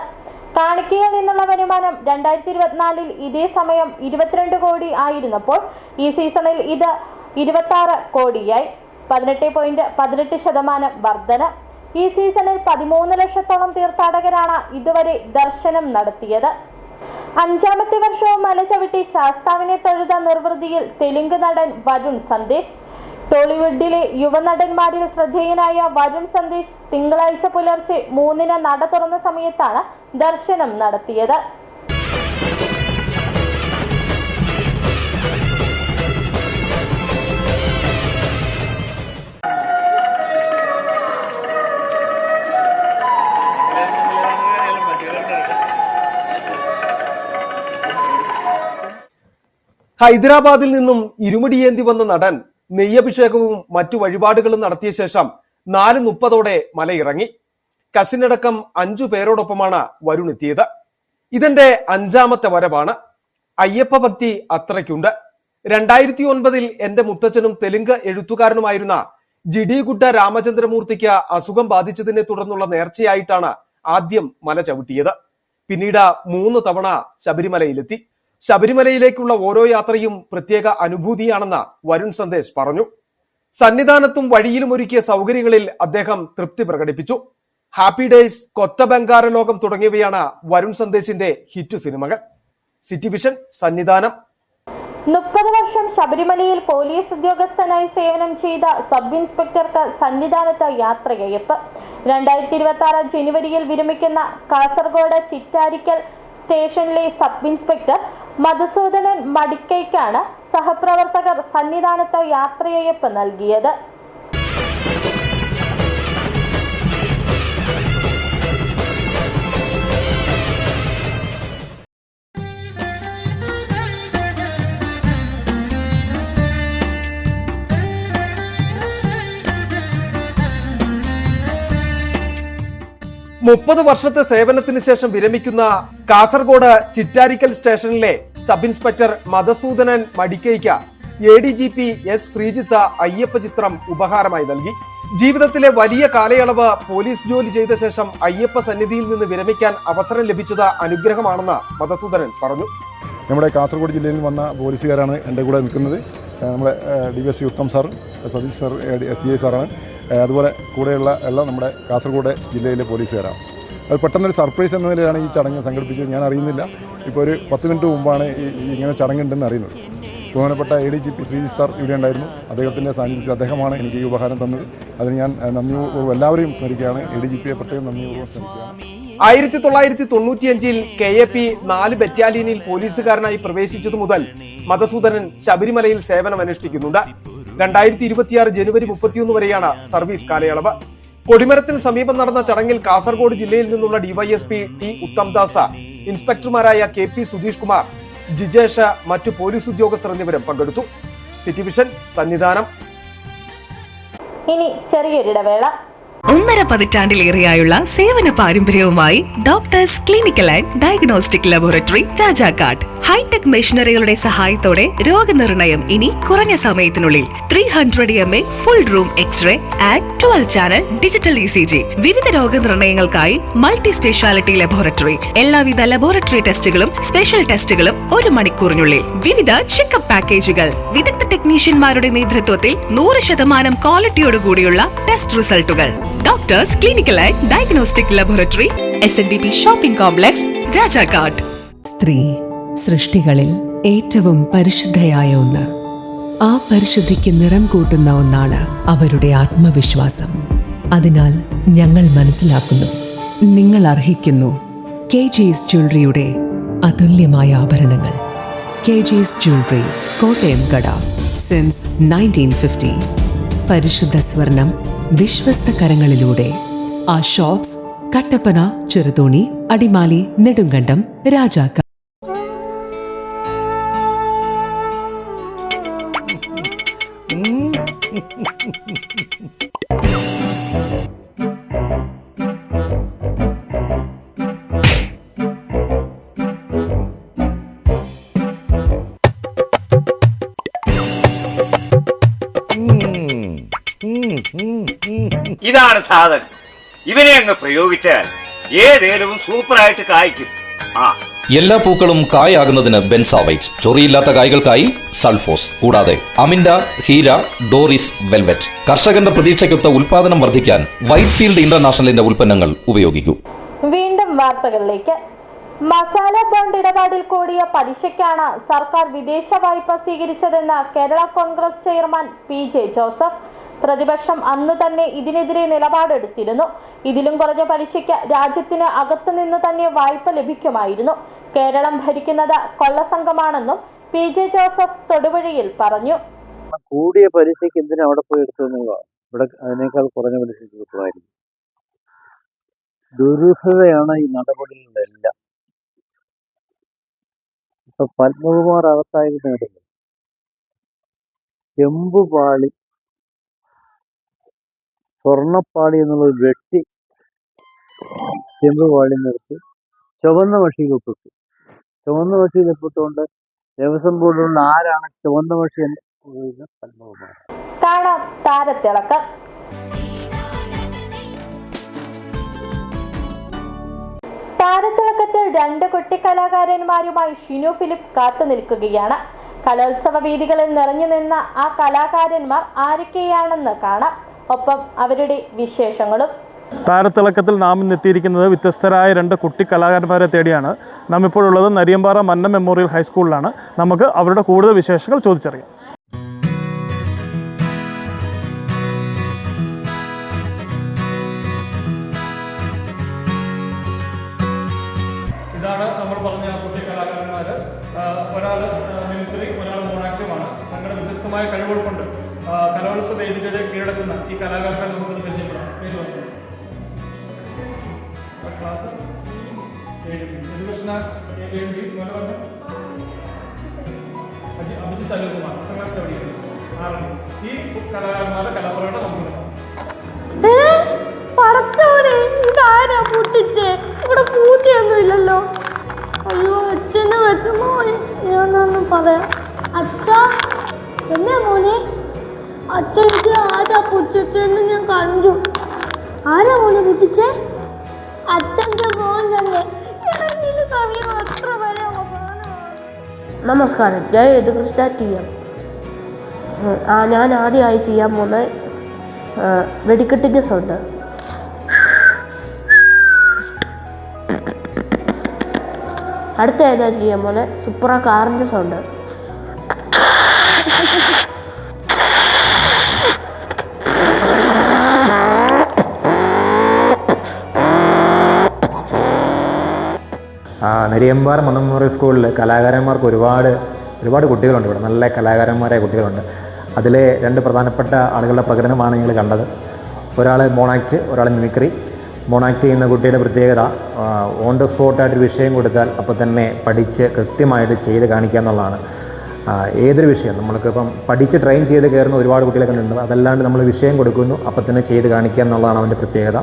കാണിക്കയിൽ നിന്നുള്ള വരുമാനം 2024 ഇതേ സമയം 22 കോടി ആയിരുന്നപ്പോൾ ഈ സീസണിൽ ഇത് 26 കോടിയായി. 18.18% വർധന. ഈ സീസണിൽ 13 ലക്ഷത്തോളം തീർത്ഥാടകരാണ് ഇതുവരെ ദർശനം നടത്തിയത്. 5ാമത്തെ വർഷവും മല ചവിട്ടി ശാസ്താവിനെ തൊഴുത നിർവൃതിയിൽ തെലുങ്ക് നടൻ വരുൺ സന്ദേശ്. ടോളിവുഡിലെ യുവനടന്മാരിൽ ശ്രദ്ധേയനായ വരുൺ സന്ദേശ് തിങ്കളാഴ്ച പുലർച്ചെ 3-ന് നട തുറന്ന സമയത്താണ് ദർശനം നടത്തിയത്.
ഹൈദരാബാദിൽ നിന്നും ഇരുമുടിയേന്തി വന്ന നടൻ നെയ്യഭിഷേകവും മറ്റു വഴിപാടുകളും നടത്തിയ ശേഷം 4:30 മലയിറങ്ങി. കസിനടക്കം 5 പേരോടൊപ്പമാണ് വരുൺ എത്തിയത്. ഇതെന്റെ 5ാമത്തെ വരവാണ്. അയ്യപ്പ ഭക്തി അത്രയ്ക്കുണ്ട്. 2009 എന്റെ മുത്തച്ഛനും തെലുങ്ക് എഴുത്തുകാരനുമായിരുന്ന ജിഡിഗുഡ രാമചന്ദ്രമൂർത്തിക്ക് അസുഖം ബാധിച്ചതിനെ തുടർന്നുള്ള നേർച്ചയായിട്ടാണ് ആദ്യം മല ചവിട്ടിയത്. പിന്നീട് 3 തവണ ശബരിമലയിലെത്തി. ശബരിമലയിലേക്കുള്ള ഓരോ യാത്രയും പ്രത്യേക അനുഭൂതിയാണെന്ന് വരുൺ സന്ദേശ് പറഞ്ഞു. സന്നിധാനത്തും വഴിയിലും ഒരുക്കിയ സൗകര്യങ്ങളിൽ അദ്ദേഹം തൃപ്തി പ്രകടിപ്പിച്ചു. ഹാപ്പി ഡേയ്സ്, കൊത്ത ബംഗാരലോകം തുടങ്ങിയവയാണ് വരുൺ സന്ദേശിന്റെ ഹിറ്റ് സിനിമകൾ. City vision Sannidhanam.
30 വർഷം ശബരിമലയിൽ പോലീസ് ഉദ്യോഗസ്ഥനായി സേവനം ചെയ്ത സബ് ഇൻസ്പെക്ടർക്ക് സന്നിധാനത്ത് യാത്രയയപ്പ്. 2026 ജനുവരിയിൽ വിരമിക്കുന്ന കാസർഗോഡ് ചിറ്റാരിക്കൽ സ്റ്റേഷനിലെ സബ് ഇൻസ്പെക്ടർ മധുസൂദനൻ മടിക്കൈക്കാണ് സഹപ്രവർത്തകർ സന്നിധാനത്ത് യാത്രയയപ്പ് നൽകിയത്.
മുപ്പത് വർഷത്തെ സേവനത്തിന് ശേഷം വിരമിക്കുന്ന കാസർഗോഡ് ചിറ്റാരിക്കൽ സ്റ്റേഷനിലെ സബ് ഇൻസ്പെക്ടർ മധുസൂദനൻ മടിക്കൈക്ക് ADGP S ശ്രീജിത്ത് അയ്യപ്പ ചിത്രം ഉപഹാരമായി നൽകി. ജീവിതത്തിലെ വലിയ കാലയളവ് പോലീസ് ജോലി ചെയ്ത ശേഷം അയ്യപ്പ സന്നിധിയിൽ നിന്ന് വിരമിക്കാൻ അവസരം ലഭിച്ചത് അനുഗ്രഹമാണെന്ന് മധുസൂദനൻ പറഞ്ഞു.
നമ്മുടെ കാസർഗോഡ് ജില്ലയിൽ വന്ന പോലീസുകാരാണ് എൻ്റെ കൂടെ നിൽക്കുന്നത്. നമ്മുടെ DSP Uttam sir, Satish sir, CI സാറാണ്. അതുപോലെ കൂടെയുള്ള എല്ലാം നമ്മുടെ കാസർഗോഡ് ജില്ലയിലെ പോലീസുകാരാണ്. അത് പെട്ടെന്നൊരു സർപ്രൈസ് എന്ന നിലയിലാണ് ഈ ചടങ്ങ് സംഘടിപ്പിച്ചത്. ഞാൻ അറിയുന്നില്ല. ഇപ്പോൾ ഒരു 10 മിനിറ്റ് മുമ്പാണ് ഇങ്ങനെ ചടങ്ങുണ്ടെന്ന് അറിയുന്നത്. ബഹുമാനപ്പെട്ട ADGP ശ്രീജിത്ത് സാർ ഇവിടെ ഉണ്ടായിരുന്നു. അദ്ദേഹത്തിൻ്റെ സാന്നിധ്യത്തിൽ അദ്ദേഹമാണ് എനിക്ക് ഈ ഉപഹാരം തന്നത്. അതിന് ഞാൻ നന്ദിപൂർവ്വം എല്ലാവരെയും സ്മരിക്കുകയാണ്. ADGPയെ പ്രത്യേകം നന്ദിപൂർവ്വം സ്മരിക്കുകയാണ്.
1995 KAP 4 ബറ്റാലിയനിൽ പോലീസുകാരനായി പ്രവേശിച്ചതു മുതൽ മധുസൂദനൻ ശബരിമലയിൽ സേവനം അനുഷ്ഠിക്കുന്നുണ്ട്. 2026 ജനുവരി 31 വരെയാണ് സർവീസ് കാലയളവ്. കൊടിമരത്തിന് സമീപം നടന്ന ചടങ്ങിൽ കാസർഗോഡ് ജില്ലയിൽ നിന്നുള്ള DYSP T Uthamdas ഇൻസ്പെക്ടർമാരായ KP Sudheesh Kumar, Jijesh, മറ്റു പോലീസ് ഉദ്യോഗസ്ഥർ എന്നിവരും പങ്കെടുത്തു. City vision Sannidhanam.
ഇനി ചെറിയൊരിടവേള.
1.5 പതിറ്റാണ്ടിലേറെയായുള്ള സേവന പാരമ്പര്യവുമായി doctors clinical and diagnostic laboratory Rajakkad. Hi-tech മെഷീനറികളുടെ സഹായത്തോടെ രോഗനിർണയം ഇനി കുറഞ്ഞ സമയത്തിനുള്ളിൽ. 300 ml full room X-ray and 12 channel digital ECG. വിവിധ രോഗനിർണയങ്ങൾക്കായി മൾട്ടി സ്പെഷ്യാലിറ്റി ലബോറട്ടറി. എല്ലാവിധ ലബോറട്ടറി ടെസ്റ്റുകളും സ്പെഷ്യൽ ടെസ്റ്റുകളും 1 മണിക്കൂറിനുള്ളിൽ. വിവിധ ചെക്കപ്പ് പാക്കേജുകൾ. വിദഗ്ധ ടെക്നീഷ്യന്മാരുടെ നേതൃത്വത്തിൽ 100% ക്വാളിറ്റിയോടുകൂടിയുള്ള ടെസ്റ്റ് റിസൾട്ടുകൾ. Doctors clinical and diagnostic laboratory, SNDP shopping complex, Rajakkad.
സ്ത്രീ സൃഷ്ടികളിൽ ഏറ്റവും പരിശുദ്ധയായ ഒന്ന്. ആ പരിശുദ്ധിക്ക് നിറം കൂട്ടുന്ന ഒന്നാണ് അവരുടെ ആത്മവിശ്വാസം. അതിനാൽ ഞങ്ങൾ മനസ്സിലാക്കുന്നു, നിങ്ങൾ അർഹിക്കുന്നു KG's ജ്വല്ലറിയുടെ അതുല്യമായ ആഭരണങ്ങൾ. KG's ജ്വല്ലറി, കോട്ടയം കട, സിൻസ് 1950. പരിശുദ്ധ സ്വർണം വിശ്വസ്ത കരങ്ങളിലൂടെ. ആ ഷോപ്സ് കട്ടപ്പന, ചെറുതോണി, അടിമാലി, നെടുങ്കണ്ടം, രാജാക്കാട്.
ഇതാണ് സാധനം. ഇവനെ അങ്ങ് പ്രയോഗിച്ചാൽ ഏതേലും സൂപ്പറായിട്ട് കായ്ക്കും.
എല്ലാ പൂക്കളും കായാകുന്നതിന് ബെൻസാവൈറ്റ്, ചൊറിയില്ലാത്ത കായ്കൾക്കായി സൾഫോസ്, കൂടാതെ അമിൻഡ, ഹീര, ഡോറിസ്, വെൽവെറ്റ്. കർഷകന്റെ പ്രതീക്ഷയ്ക്കൊത്ത ഉൽപാദനം വർദ്ധിക്കാൻ വൈറ്റ്ഫീൽഡ് ഇന്റർനാഷണലിന്റെ ഉൽപ്പന്നങ്ങൾ ഉപയോഗിക്കൂ.
വീണ്ടും വാർത്തകളിലേക്ക്. മസാല ബോണ്ട് ഇടപാടിൽ കൂടിയ പലിശയ്ക്കാണ് സർക്കാർ വിദേശ വായ്പ സ്വീകരിച്ചതെന്ന് Kerala Congress chairman PJ Joseph. പ്രതിപക്ഷം അന്നു തന്നെ ഇതിനെതിരെ നിലപാടെടുത്തിരുന്നു. ഇതിലും കുറഞ്ഞ പലിശയ്ക്ക് രാജ്യത്തിന് അകത്തുനിന്ന് തന്നെ വായ്പ ലഭിക്കുമായിരുന്നു. കേരളം ഭരിക്കുന്നത് കൊള്ളസംഘമാണെന്നും PJ ജോസഫ് തൊടുപുഴയിൽ പറഞ്ഞു.
കൂടിയ പലിശയ്ക്ക് എന്തിനാ അവിടെ പോയി എടുത്തെന്നുള്ളതാണ്. ഇവിടെ അതിനേക്കാൾ കുറഞ്ഞ പലിശയ്ക്ക് കിട്ടുമായിരുന്നു. ദുരൂഹതയാണ് ഈ നടപടികളിലെല്ലാം. ഇപ്പൊ പത്മകുമാർ അകത്തായിരുന്നില്ല, ചെമ്പുപാളി, സ്വർണപ്പാളി എന്നുള്ളത് വെട്ടി ചെമ്പുപാളി നിർത്തി ചുവന്ന മഷിയിൽ ഒപ്പിട്ടു. ചുവന്ന മഷിയിൽ ഒപ്പിട്ടുകൊണ്ട് ദേവസ്വം ബോർഡിലുള്ള ആരാണ് ചുവന്ന മഷി എന്ന് പത്മകുമാർ.
കാണാം താരത്തിളക്കം. താരത്തിളക്കത്തിൽ 2 കുട്ടി കലാകാരന്മാരുമായി ഷിനു ഫിലിപ്പ് കാത്തു നിൽക്കുകയാണ്. കലോത്സവ വേദികളിൽ നിറഞ്ഞു നിന്ന ആ കലാകാരന്മാർ ആരൊക്കെയാണെന്ന് കാണാം, ഒപ്പം അവരുടെ വിശേഷങ്ങളും.
താരത്തിളക്കത്തിൽ നാം ഇന്നെത്തിയിരിക്കുന്നത് വ്യത്യസ്തരായ 2 കുട്ടി കലാകാരന്മാരെ തേടിയാണ്. നാം ഇപ്പോഴുള്ളത് നരിയമ്പാറ മന്നം മെമ്മോറിയൽ ഹൈസ്കൂളിലാണ്. നമുക്ക് അവരുടെ കൂടുതൽ വിശേഷങ്ങൾ ചോദിച്ചറിയാം. ഇതാണ് നമ്മൾ പറഞ്ഞ കുട്ടി കലാകാരന്മാർ. ഒരാൾ മിമിക്രി, ഒരാൾ മോണാക്റ്റുമാണ്. തങ്ങളുടെ വ്യത്യസ്തമായ കഴിവുകൾ കൊണ്ട് കലോത്സവ വേദികളെ കീഴടക്കുന്ന ഈ കലാകാരനെ നമുക്ക് പരിചയപ്പെടാം. ക്ലാസ് അഭിജിത്ത് അനിൽകുമാർ ഈ കലാകാരന്മാരുടെ കലാപരമായിട്ട് നമുക്ക്
ഇതാരാ പൊട്ടിച്ചേ? ഇവിടെ പൂട്ടിയൊന്നുമില്ലല്ലോ. അയ്യോ, അച്ഛനെ വെച്ചോ, ഞാനൊന്നും പറയാം. അച്ഛാ, എന്നാ മോനെ? അച്ഛനിക്ക് ആരാ പൊട്ടിച്ചെന്ന് ഞാൻ കണ്ടു. ആരാ മോനെ പൊട്ടിച്ചേ? അച്ഛൻ്റെ മോൻ തന്നെ. എത്ര വരെ നമസ്കാരം, ഞാൻ യദുകൃഷ്ണ TM. ഞാൻ ആദ്യമായി ചെയ്യാൻ പോകുന്ന വെടിക്കെട്ടിൻ്റെ സൗണ്ട്. അടുത്ത ഞാൻ ചെയ്യാൻ പോലെ സൂപ്പറാ കാറിൻ്റെ സൗണ്ട്.
നെരിയമ്പാറ മന്നം മെമ്മോറിയൽ സ്കൂളിൽ കലാകാരന്മാർക്ക് ഒരുപാട് കുട്ടികളുണ്ട്. ഇവിടെ നല്ല കലാകാരന്മാരായ കുട്ടികളുണ്ട്. അതിലെ 2 പ്രധാനപ്പെട്ട ആളുകളുടെ പ്രകടനമാണ് നിങ്ങൾ കണ്ടത്. ഒരാൾ മോണാക്റ്റ്, ഒരാൾ മിമിക്രി. മോണാക്ട് ചെയ്യുന്ന കുട്ടിയുടെ പ്രത്യേകത ഓൺ ദ സ്പോട്ടായിട്ട് വിഷയം കൊടുത്താൽ അപ്പോൾ തന്നെ പഠിച്ച് കൃത്യമായിട്ട് ചെയ്ത് കാണിക്കുക എന്നുള്ളതാണ്. ഏതൊരു വിഷയം നമ്മൾക്കിപ്പം പഠിച്ച് ട്രെയിൻ ചെയ്ത് കയറുന്ന ഒരുപാട് കുട്ടികളൊക്കെ ഉണ്ട്. അതല്ലാണ്ട് നമ്മൾ വിഷയം കൊടുക്കുന്നു അപ്പോൾ തന്നെ ചെയ്ത് കാണിക്കുക എന്നുള്ളതാണ് അവൻ്റെ പ്രത്യേകത.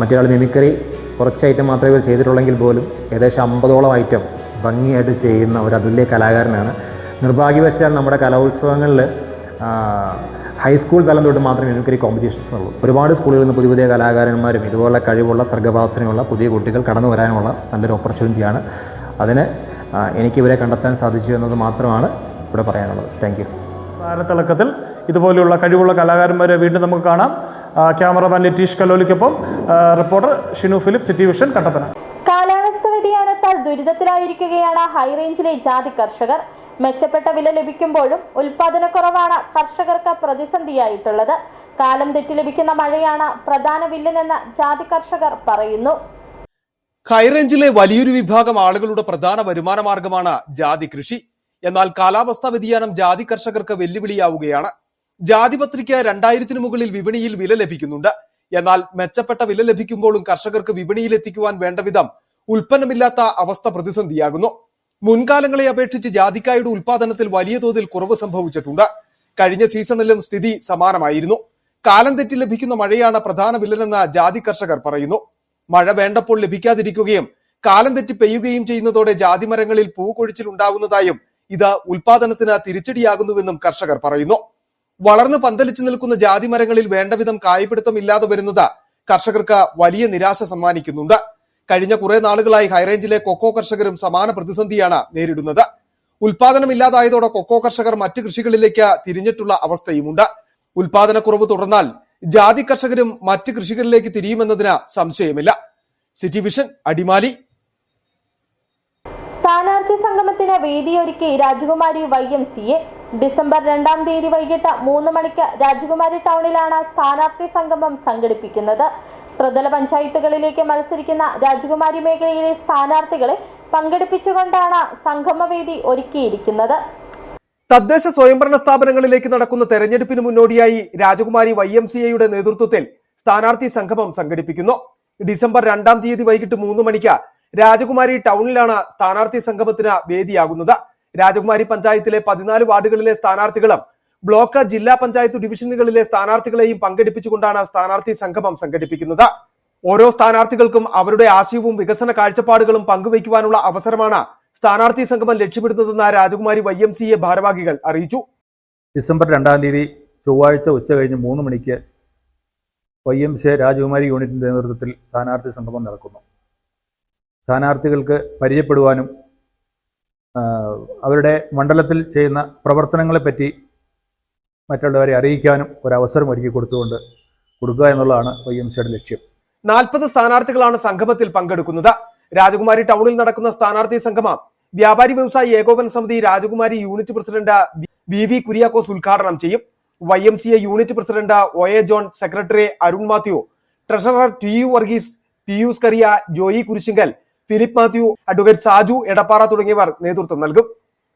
മറ്റൊരാൾ മിമിക്രി കുറച്ച് ഐറ്റം മാത്രമേ ഇവർ ചെയ്തിട്ടുള്ളെങ്കിൽ പോലും ഏകദേശം 50ഓളം ഐറ്റം ഭംഗിയായിട്ട് ചെയ്യുന്ന ഒരു അതുല്യ കലാകാരനാണ്. നിർഭാഗ്യവശാൽ നമ്മുടെ കലോത്സവങ്ങളിൽ ഹൈസ്കൂൾ തലം തൊട്ട് മാത്രമേ മിമിക്രി കോമ്പറ്റീഷൻസ് ഉള്ളൂ. ഒരുപാട് സ്കൂളുകളിൽ നിന്ന് പുതിയ പുതിയ കലാകാരന്മാരും ഇതുപോലെ കഴിവുള്ള സർഗ്ഗഭാവനയുള്ള പുതിയ കുട്ടികൾ കടന്നു വരാനുള്ള നല്ലൊരു ഓപ്പർച്യൂണിറ്റിയാണ്. അതിന് എനിക്കിവരെ കണ്ടെത്താൻ സാധിച്ചു എന്നത് മാത്രമാണ് ഇവിടെ പറയാനുള്ളത്. Thank you.
താരത്തിളക്കത്തിൽ ഇതുപോലെയുള്ള കഴിവുള്ള കലാകാരന്മാരെ വീണ്ടും നമുക്ക് കാണാം. ക്യാമറമാൻ നിതീഷ് കലോലിക്കൊപ്പം reporter Shinu Philip, city vision, Kattappana.
കാലാവസ്ഥ വ്യതിയാനത്താൽ ദുരിതത്തിലായിരിക്കുകയാണ് ഹൈറേഞ്ചിലെ ജാതി കർഷകർ. മെച്ചപ്പെട്ട വില ലഭിക്കുമ്പോഴും ഉൽപാദനക്കുറവാണ് കർഷകർക്ക് പ്രതിസന്ധിയായിട്ടുള്ളത്. കാലം തെറ്റി ലഭിക്കുന്ന മഴയാണ് പ്രധാന വില്ലനെന്ന് ജാതി കർഷകർ പറയുന്നു.
ഹൈറേഞ്ചിലെ വലിയൊരു വിഭാഗം ആളുകളുടെ പ്രധാന വരുമാന മാർഗമാണ് ജാതി കൃഷി. എന്നാൽ കാലാവസ്ഥാ വ്യതിയാനം ജാതി കർഷകർക്ക് വെല്ലുവിളിയാവുകയാണ്. ജാതിപത്രിക്ക് 2000-ന് മുകളിൽ വിപണിയിൽ വില ലഭിക്കുന്നുണ്ട്. എന്നാൽ മെച്ചപ്പെട്ട വില ലഭിക്കുമ്പോഴും കർഷകർക്ക് വിപണിയിൽ എത്തിക്കുവാൻ വേണ്ട വിധം ഉൽപ്പന്നമില്ലാത്ത അവസ്ഥ പ്രതിസന്ധിയാകുന്നു. മുൻകാലങ്ങളെ അപേക്ഷിച്ച് ജാതിക്കായുടെ ഉൽപാദനത്തിൽ വലിയ തോതിൽ കുറവ് സംഭവിച്ചിട്ടുണ്ട്. കഴിഞ്ഞ സീസണിലും സ്ഥിതി സമാനമായിരുന്നു. കാലം തെറ്റി ലഭിക്കുന്ന മഴയാണ് പ്രധാന വില്ലനെന്ന് ജാതി കർഷകർ പറയുന്നു. മഴ വേണ്ടപ്പോൾ ലഭിക്കാതിരിക്കുകയും കാലം തെറ്റി പെയ്യുകയും ചെയ്യുന്നതോടെ ജാതിമരങ്ങളിൽ പൂക്കൊഴിച്ചിലുണ്ടാകുന്നതായും ഇത് ഉൽപാദനത്തിന് തിരിച്ചടിയാകുന്നുവെന്നും കർഷകർ പറയുന്നു. വളർന്ന് പന്തലിച്ചു നിൽക്കുന്ന ജാതിമരങ്ങളിൽ വേണ്ടവിധം കായ്പിടുത്തം ഇല്ലാതെ വരുന്നത് കർഷകർക്ക് വലിയ നിരാശ സമ്മാനിക്കുന്നുണ്ട്. കഴിഞ്ഞ കുറെ നാളുകളായി ഹൈറേഞ്ചിലെ കൊക്കോ കർഷകരും സമാന പ്രതിസന്ധിയാണ് നേരിടുന്നത്. ഉൽപാദനമില്ലാതായതോടെ കൊക്കോ കർഷകർ മറ്റു കൃഷികളിലേക്ക് തിരിഞ്ഞിട്ടുള്ള അവസ്ഥയുമുണ്ട്. ഉൽപാദനക്കുറവ് തുടർന്നാൽ ജാതി കർഷകരും മറ്റ് കൃഷികളിലേക്ക് തിരിയുമെന്നതിന് സംശയമില്ല. City vision, Adimali.
സ്ഥാനാർത്ഥി സംഗമത്തിന് വേദിയൊരുക്കി രാജകുമാരി YMCA. ഡിസംബർ 2-ാം തീയതി വൈകിട്ട് 3 മണിക്ക് രാജകുമാരി ടൗണിലാണ് സ്ഥാനാർത്ഥി സംഗമം സംഘടിപ്പിക്കുന്നത്. ത്രിതല പഞ്ചായത്തുകളിലേക്ക് മത്സരിക്കുന്ന രാജകുമാരി മേഖലയിലെ സ്ഥാനാർത്ഥികളെ പങ്കെടുപ്പിച്ചുകൊണ്ടാണ് സംഗമവേദി ഒരുക്കിയിരിക്കുന്നത്.
തദ്ദേശ സ്വയംഭരണ സ്ഥാപനങ്ങളിലേക്ക് നടക്കുന്ന തെരഞ്ഞെടുപ്പിന് മുന്നോടിയായി രാജകുമാരി YMCAയുടെ നേതൃത്വത്തിൽ സ്ഥാനാർത്ഥി സംഗമം സംഘടിപ്പിക്കുന്നു. ഡിസംബർ 2-ാം തീയതി വൈകിട്ട് 3 മണിക്ക് രാജകുമാരി ടൗണിലാണ് സ്ഥാനാർത്ഥി സംഗമത്തിന് വേദിയാകുന്നത്. രാജകുമാരി പഞ്ചായത്തിലെ 14 വാർഡുകളിലെ സ്ഥാനാർത്ഥികളും ബ്ലോക്ക്, ജില്ലാ പഞ്ചായത്ത് ഡിവിഷനുകളിലെ സ്ഥാനാർത്ഥികളെയും പങ്കെടുപ്പിച്ചുകൊണ്ടാണ് സ്ഥാനാർത്ഥി സംഗമം സംഘടിപ്പിക്കുന്നത്. ഓരോ സ്ഥാനാർത്ഥികൾക്കും അവരുടെ ആശയവും വികസന കാഴ്ചപ്പാടുകളും പങ്കുവയ്ക്കുവാനുള്ള അവസരമാണ് സ്ഥാനാർത്ഥി സംഗമം ലക്ഷ്യമിടുന്നതെന്ന് രാജകുമാരി YMCA ഭാരവാഹികൾ അറിയിച്ചു.
ഡിസംബർ 2-ാം തീയതി ചൊവ്വാഴ്ച ഉച്ചകഴിഞ്ഞ് 3 മണിക്ക് YMCA രാജകുമാരി യൂണിറ്റിന്റെ നേതൃത്വത്തിൽ സ്ഥാനാർത്ഥി സംഗമം നടക്കുന്നു. സ്ഥാനാർത്ഥികൾക്ക് പരിചയപ്പെടുവാനും അവരുടെ മണ്ഡലത്തിൽ ചെയ്യുന്ന പ്രവർത്തനങ്ങളെപ്പറ്റി മറ്റുള്ളവരെ അറിയിക്കാനും ഒരവസരം ഒരുക്കി കൊടുക്കുക എന്നുള്ളതാണ് YMCAയുടെ ലക്ഷ്യം.
40 സ്ഥാനാർത്ഥികളാണ് സംഗമത്തിൽ പങ്കെടുക്കുന്നത്. രാജകുമാരി ടൗണിൽ നടക്കുന്ന സ്ഥാനാർത്ഥി സംഗമം വ്യാപാരി വ്യവസായി ഏകോപന സമിതി രാജകുമാരി യൂണിറ്റ് പ്രസിഡന്റ് BV കുര്യാക്കോസ് ഉദ്ഘാടനം ചെയ്യും. YMCA unit president OA John, secretary Arun Mathew, treasurer TU Varghese, Pius കറിയ, ജോയി കുരിശിങ്കൽ, ഫിലിപ്പ് മാത്യു, അഡ്വക്കേറ്റ് സാജു എടപ്പാറ തുടങ്ങിയവർ നേതൃത്വം നൽകും.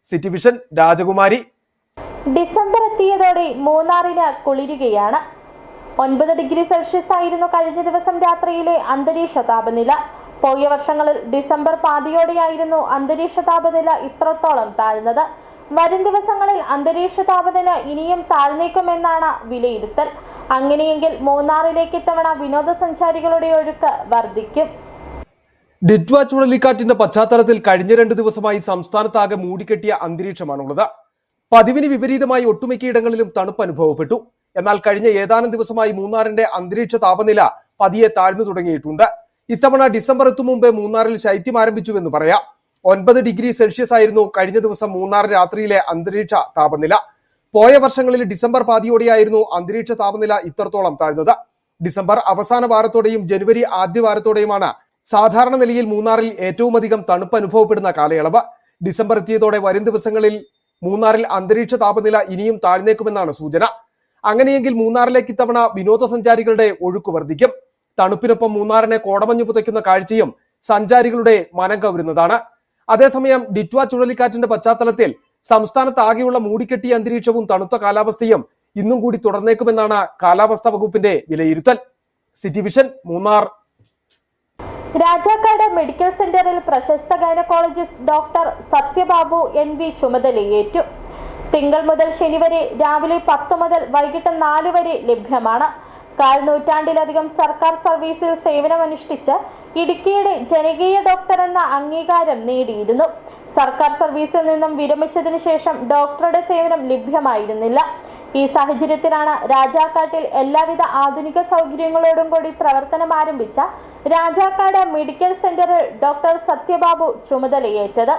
സിറ്റി വിഷൻ, രാജകുമാരി.
ഡിസംബർ എത്തിയതോടെ മൂന്നാറിന് കുളിരുകയാണ്. 9 ഡിഗ്രി സെൽഷ്യസ് ആയിരുന്നു കഴിഞ്ഞ ദിവസം രാത്രിയിലെ അന്തരീക്ഷ താപനില. പോയ വർഷങ്ങളിൽ ഡിസംബർ പാതിയോടെയായിരുന്നു അന്തരീക്ഷ താപനില ഇത്രത്തോളം താഴ്ന്നത്. വരും ദിവസങ്ങളിൽ അന്തരീക്ഷ താപനില ഇനിയും താഴ്ന്നേക്കുമെന്നാണ് വിലയിരുത്തൽ. അങ്ങനെയെങ്കിൽ മൂന്നാറിലേക്ക് ഇത്തവണ വിനോദസഞ്ചാരികളുടെ ഒഴുക്ക് വർദ്ധിക്കും.
ഡിറ്റ്വ ചുഴലിക്കാറ്റിന്റെ പശ്ചാത്തലത്തിൽ കഴിഞ്ഞ 2 ദിവസമായി സംസ്ഥാനത്താകെ മൂടിക്കെട്ടിയ അന്തരീക്ഷമാണുള്ളത്. പതിവിന് വിപരീതമായി ഒട്ടുമിക്കയിടങ്ങളിലും തണുപ്പ് അനുഭവപ്പെട്ടു. എന്നാൽ കഴിഞ്ഞ ഏതാനും ദിവസമായി മൂന്നാറിന്റെ അന്തരീക്ഷ താപനില പതിയെ താഴ്ന്നു തുടങ്ങിയിട്ടുണ്ട്. ഇത്തവണ ഡിസംബർ എത്തും മുമ്പേ മൂന്നാറിൽ ശൈത്യം ആരംഭിച്ചുവെന്ന് പറയാം. 9 ഡിഗ്രി സെൽഷ്യസ് ആയിരുന്നു കഴിഞ്ഞ ദിവസം മൂന്നാർ രാത്രിയിലെ അന്തരീക്ഷ താപനില. പോയ വർഷങ്ങളിൽ ഡിസംബർ പാതിയോടെയായിരുന്നു അന്തരീക്ഷ താപനില ഇത്രത്തോളം താഴ്ന്നത്. ഡിസംബർ അവസാന വാരത്തോടെയും ജനുവരി ആദ്യ വാരത്തോടെയുമാണ് സാധാരണ നിലയിൽ മൂന്നാറിൽ ഏറ്റവും അധികം തണുപ്പ് അനുഭവപ്പെടുന്ന കാലയളവ്. ഡിസംബർ എത്തിയതോടെ വരും ദിവസങ്ങളിൽ മൂന്നാറിൽ അന്തരീക്ഷ താപനില ഇനിയും താഴ്ന്നേക്കുമെന്നാണ് സൂചന. അങ്ങനെയെങ്കിൽ മൂന്നാറിലേക്ക് ഇത്തവണ വിനോദസഞ്ചാരികളുടെ ഒഴുക്ക് വർദ്ധിക്കും. തണുപ്പിനൊപ്പം മൂന്നാറിനെ കോടമഞ്ഞു പുതയ്ക്കുന്ന കാഴ്ചയും സഞ്ചാരികളുടെ മനം കവരുന്നതാണ്. അതേസമയം ഡിറ്റ്വ ചുഴലിക്കാറ്റിന്റെ പശ്ചാത്തലത്തിൽ സംസ്ഥാനത്ത് ആകെയുള്ള മൂടിക്കെട്ടിയ അന്തരീക്ഷവും തണുത്ത കാലാവസ്ഥയും ഇന്നും കൂടി തുടർന്നേക്കുമെന്നാണ് കാലാവസ്ഥാ വകുപ്പിന്റെ വിലയിരുത്തൽ. City vision Munnar.
Rajakkad medical സെന്ററിൽ പ്രശസ്ത ഗൈനക്കോളജിസ്റ്റ് ഡോക്ടർ സത്യബാബു NV ചുമതലയേറ്റു. തിങ്കൾ മുതൽ ശനി വരെ രാവിലെ 10 മുതൽ വൈകിട്ട് 4 വരെ ലഭ്യമാണ്. 1/4 നൂറ്റാണ്ടിലധികം സർക്കാർ സർവീസിൽ സേവനമനുഷ്ഠിച്ച് ഇടുക്കിയുടെ ജനകീയ ഡോക്ടർ എന്ന അംഗീകാരം നേടിയിരുന്നു. സർക്കാർ സർവീസിൽ നിന്നും വിരമിച്ചതിനു ശേഷം ഡോക്ടറുടെ സേവനം ലഭ്യമായിരുന്നില്ല. ഈ സാഹചര്യത്തിലാണ് രാജാക്കാട്ടിൽ എല്ലാവിധ ആധുനിക സൗകര്യങ്ങളോടും കൂടി പ്രവർത്തനം ആരംഭിച്ച രാജാക്കാട് മെഡിക്കൽ സെന്ററിൽ ഡോക്ടർ സത്യബാബു ചുമതലയേറ്റത്.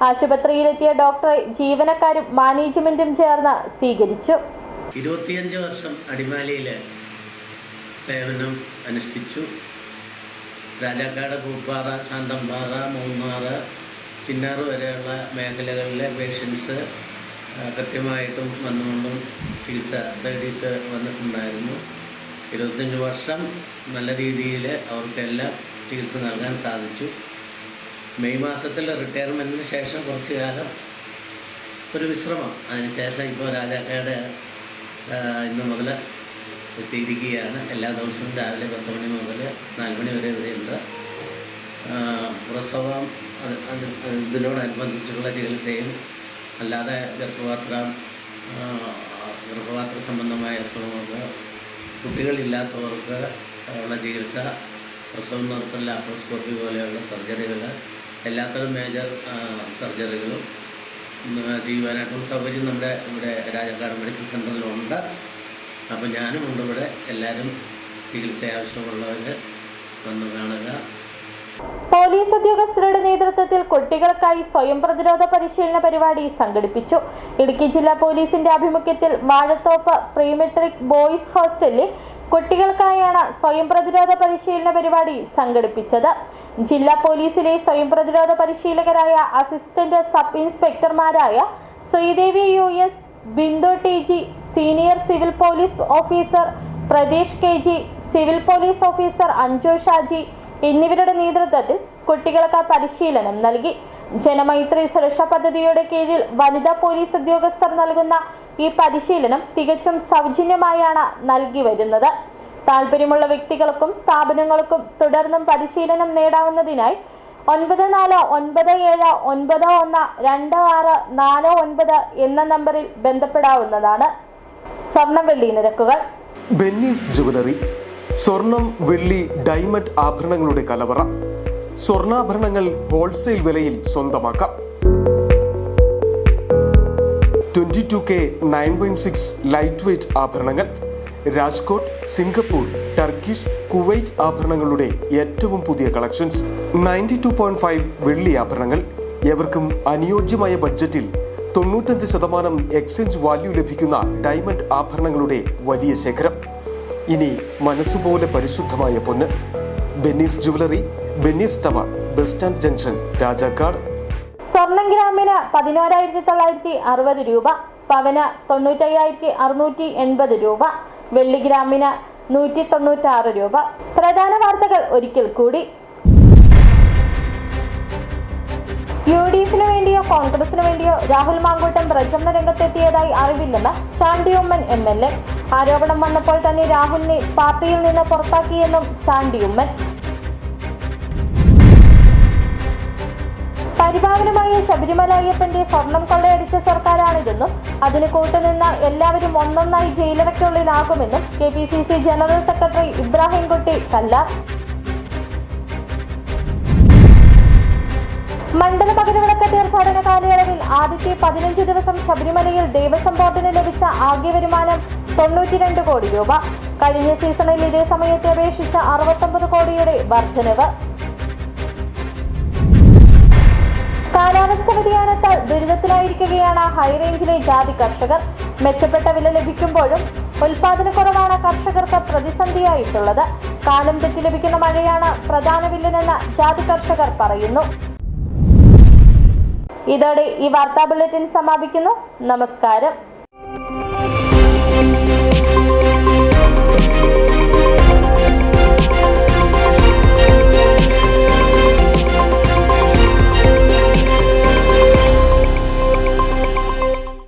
ആശുപത്രിയിലെത്തിയ ഡോക്ടറെ ജീവനക്കാരും മാനേജ്മെന്റും ചേർന്ന് സ്വീകരിച്ചു.
25 വർഷം അടിമാലിയിൽ സേവനം അനുഷ്ഠിച്ചു. രാജാക്കാട്, പൂപ്പാറ, ശാന്തമ്പാറ, മൂന്നാറ്, ചിന്നാറ് വരെയുള്ള മേഖലകളിലെ പേഷ്യൻസ് കൃത്യമായിട്ടും വന്നുകൊണ്ടും ചികിത്സ തേടിയിട്ട് വന്നിട്ടുണ്ടായിരുന്നു. 25 വർഷം നല്ല രീതിയിൽ അവർക്കെല്ലാം ചികിത്സ നൽകാൻ സാധിച്ചു. മെയ് മാസത്തിൽ റിട്ടയർമെൻറ്റിന് ശേഷം കുറച്ച് കാലം ഒരു വിശ്രമം, അതിനുശേഷം ഇപ്പോൾ രാജാക്കാട് ഇന്ന് മുതൽ എത്തിയിരിക്കുകയാണ്. എല്ലാ ദിവസവും രാവിലെ 10 മണി മുതൽ 4 മണി വരെ ഇവിടെയുണ്ട്. പ്രസവം ഇതിനോടനുബന്ധിച്ചുള്ള ചികിത്സയും അല്ലാതെ ഗർഭപാത്ര സംബന്ധമായ അസുഖങ്ങൾക്ക്, കുട്ടികളില്ലാത്തവർക്ക് ഉള്ള ചികിത്സ, പ്രസവം നിർത്തൽ, ലാപ്രോസ്കോപ്പി പോലെയുള്ള സർജറികൾ, എല്ലാത്തരം മേജർ സർജറികളും ചെയ്യുവാനായിട്ടുള്ള സൗകര്യം നമ്മുടെ ഇവിടെ രാജാക്കാട് മെഡിക്കൽ സെൻ്ററിലുണ്ട്. അപ്പോൾ ഞാനുമുണ്ട് ഇവിടെ. എല്ലാവരും ചികിത്സ ആവശ്യമുള്ളവർ വന്ന് കാണുക.
പോലീസ് ഉദ്യോഗസ്ഥരുടെ നേതൃത്വത്തിൽ കുട്ടികൾക്കായി സ്വയം പ്രതിരോധ പരിശീലന പരിപാടി സംഘടിപ്പിച്ചു. ഇടുക്കി ജില്ലാ പോലീസിന്റെ ആഭിമുഖ്യത്തിൽ വാഴത്തോപ്പ് പ്രീമെട്രിക് ബോയ്സ് ഹോസ്റ്റലിൽ കുട്ടികൾക്കായാണ് സ്വയം പ്രതിരോധ പരിശീലന പരിപാടി സംഘടിപ്പിച്ചത്. ജില്ലാ പോലീസിലെ സ്വയം പ്രതിരോധ പരിശീലകരായ അസിസ്റ്റന്റ് സബ് ഇൻസ്പെക്ടർമാരായ Sreedevi US, Bindu TG, senior civil police officer Pradesh KG, civil police officer Anju Shaji എന്നിവരുടെ നേതൃത്വത്തിൽ കുട്ടികൾക്ക് പരിശീലനം നൽകി. ജനമൈത്രി സുരക്ഷാ പദ്ധതിയുടെ കീഴിൽ വനിതാ പോലീസ് ഉദ്യോഗസ്ഥർ നൽകുന്ന ഈ പരിശീലനം തികച്ചും സൗജന്യമായാണ് നൽകി വരുന്നത്. താല്പര്യമുള്ള വ്യക്തികൾക്കും സ്ഥാപനങ്ങൾക്കും തുടർന്നും പരിശീലനം നേടാവുന്നതിനായി 9497912649 എന്ന നമ്പറിൽ ബന്ധപ്പെടാവുന്നതാണ്. സ്വർണം വെള്ളി നിരക്കുകൾ.
ബെന്നീസ് ജുവലറി, സ്വർണം, വെള്ളി, ഡയമണ്ട് ആഭരണങ്ങളുടെ കലവറ. സ്വർണ്ണാഭരണങ്ങൾ ഹോൾസെയിൽ വിലയിൽ സ്വന്തമാക്കാം. 22K 916 ലൈറ്റ് വെയ്റ്റ് ആഭരണങ്ങൾ. രാജ്കോട്ട്, സിംഗപ്പൂർ, ടർക്കിഷ്, കുവൈറ്റ് ആഭരണങ്ങളുടെ ഏറ്റവും പുതിയ കളക്ഷൻസ്. 92.5 വെള്ളി ആഭരണങ്ങൾ. എവർക്കും അനുയോജ്യമായ ബഡ്ജറ്റിൽ 95% എക്സ്ചേഞ്ച് വാല്യൂ ലഭിക്കുന്ന ഡയമണ്ട് ആഭരണങ്ങളുടെ വലിയ ശേഖരം. ഇനി മനസ്സുപോലെ പരിശുദ്ധമായ പൊന്ന്. Benny's jewellery, Benny's tower, bus stand junction, Rajakkad.
സ്വർണം ഗ്രാമിന് 11,960 രൂപ, പവന് 95,680 രൂപ, വെള്ളി ഗ്രാമിന് 196 രൂപ. പ്രധാന വാർത്തകൾ ഒരിക്കൽ കൂടി. UDF-ന് വേണ്ടിയോ കോൺഗ്രസിന് വേണ്ടിയോ രാഹുൽ മാങ്കൂട്ടം പ്രചരണ രംഗത്തെത്തിയതായി അറിവില്ലെന്ന് ചാണ്ടി ഉമ്മൻ MLA. ആരോപണം വന്നപ്പോൾ തന്നെ രാഹുലിനെ പാർട്ടിയിൽ നിന്ന് പുറത്താക്കിയെന്നും ചാണ്ടി ഉമ്മൻ. പരിപാവനമായ ശബരിമല അയ്യപ്പന്റെ സ്വർണം കൊള്ളയടിച്ച സർക്കാരാണിതെന്നും അതിന് കൂട്ടുനിന്ന എല്ലാവരും ഒന്നൊന്നായി ജയിലറയ്ക്കുള്ളിലാകുമെന്നും KPCC general secretary Ibrahimkutty Kallar. മണ്ഡല പകരവിളക്ക് തീർത്ഥാടന കാലയളവിൽ ആദ്യത്തെ 15 ദിവസം ശബരിമലയിൽ ദേവസ്വം ബോർഡിന് ലഭിച്ച ആകെ വരുമാനം 92 കോടി രൂപ. കഴിഞ്ഞ സീസണിൽ ഇതേ സമയത്തെ അപേക്ഷിച്ച 69 കോടിയുടെ വർധനവ്. കാലാവസ്ഥ വ്യതിയാനത്താൽ ദുരിതത്തിലായിരിക്കുകയാണ് ഹൈറേഞ്ചിലെ ജാതി കർഷകർ. മെച്ചപ്പെട്ട വില ലഭിക്കുമ്പോഴും ഉൽപാദനക്കുറവാണ് കർഷകർക്ക് പ്രതിസന്ധിയായിട്ടുള്ളത്. കാലം തെറ്റി ലഭിക്കുന്ന മഴയാണ് പ്രധാന വില്ലനെന്ന് ജാതി കർഷകർ പറയുന്നു. ഇതോടെ ഈ വാർത്താ ബുള്ളറ്റിൻ സമാപിക്കുന്നു. നമസ്കാരം.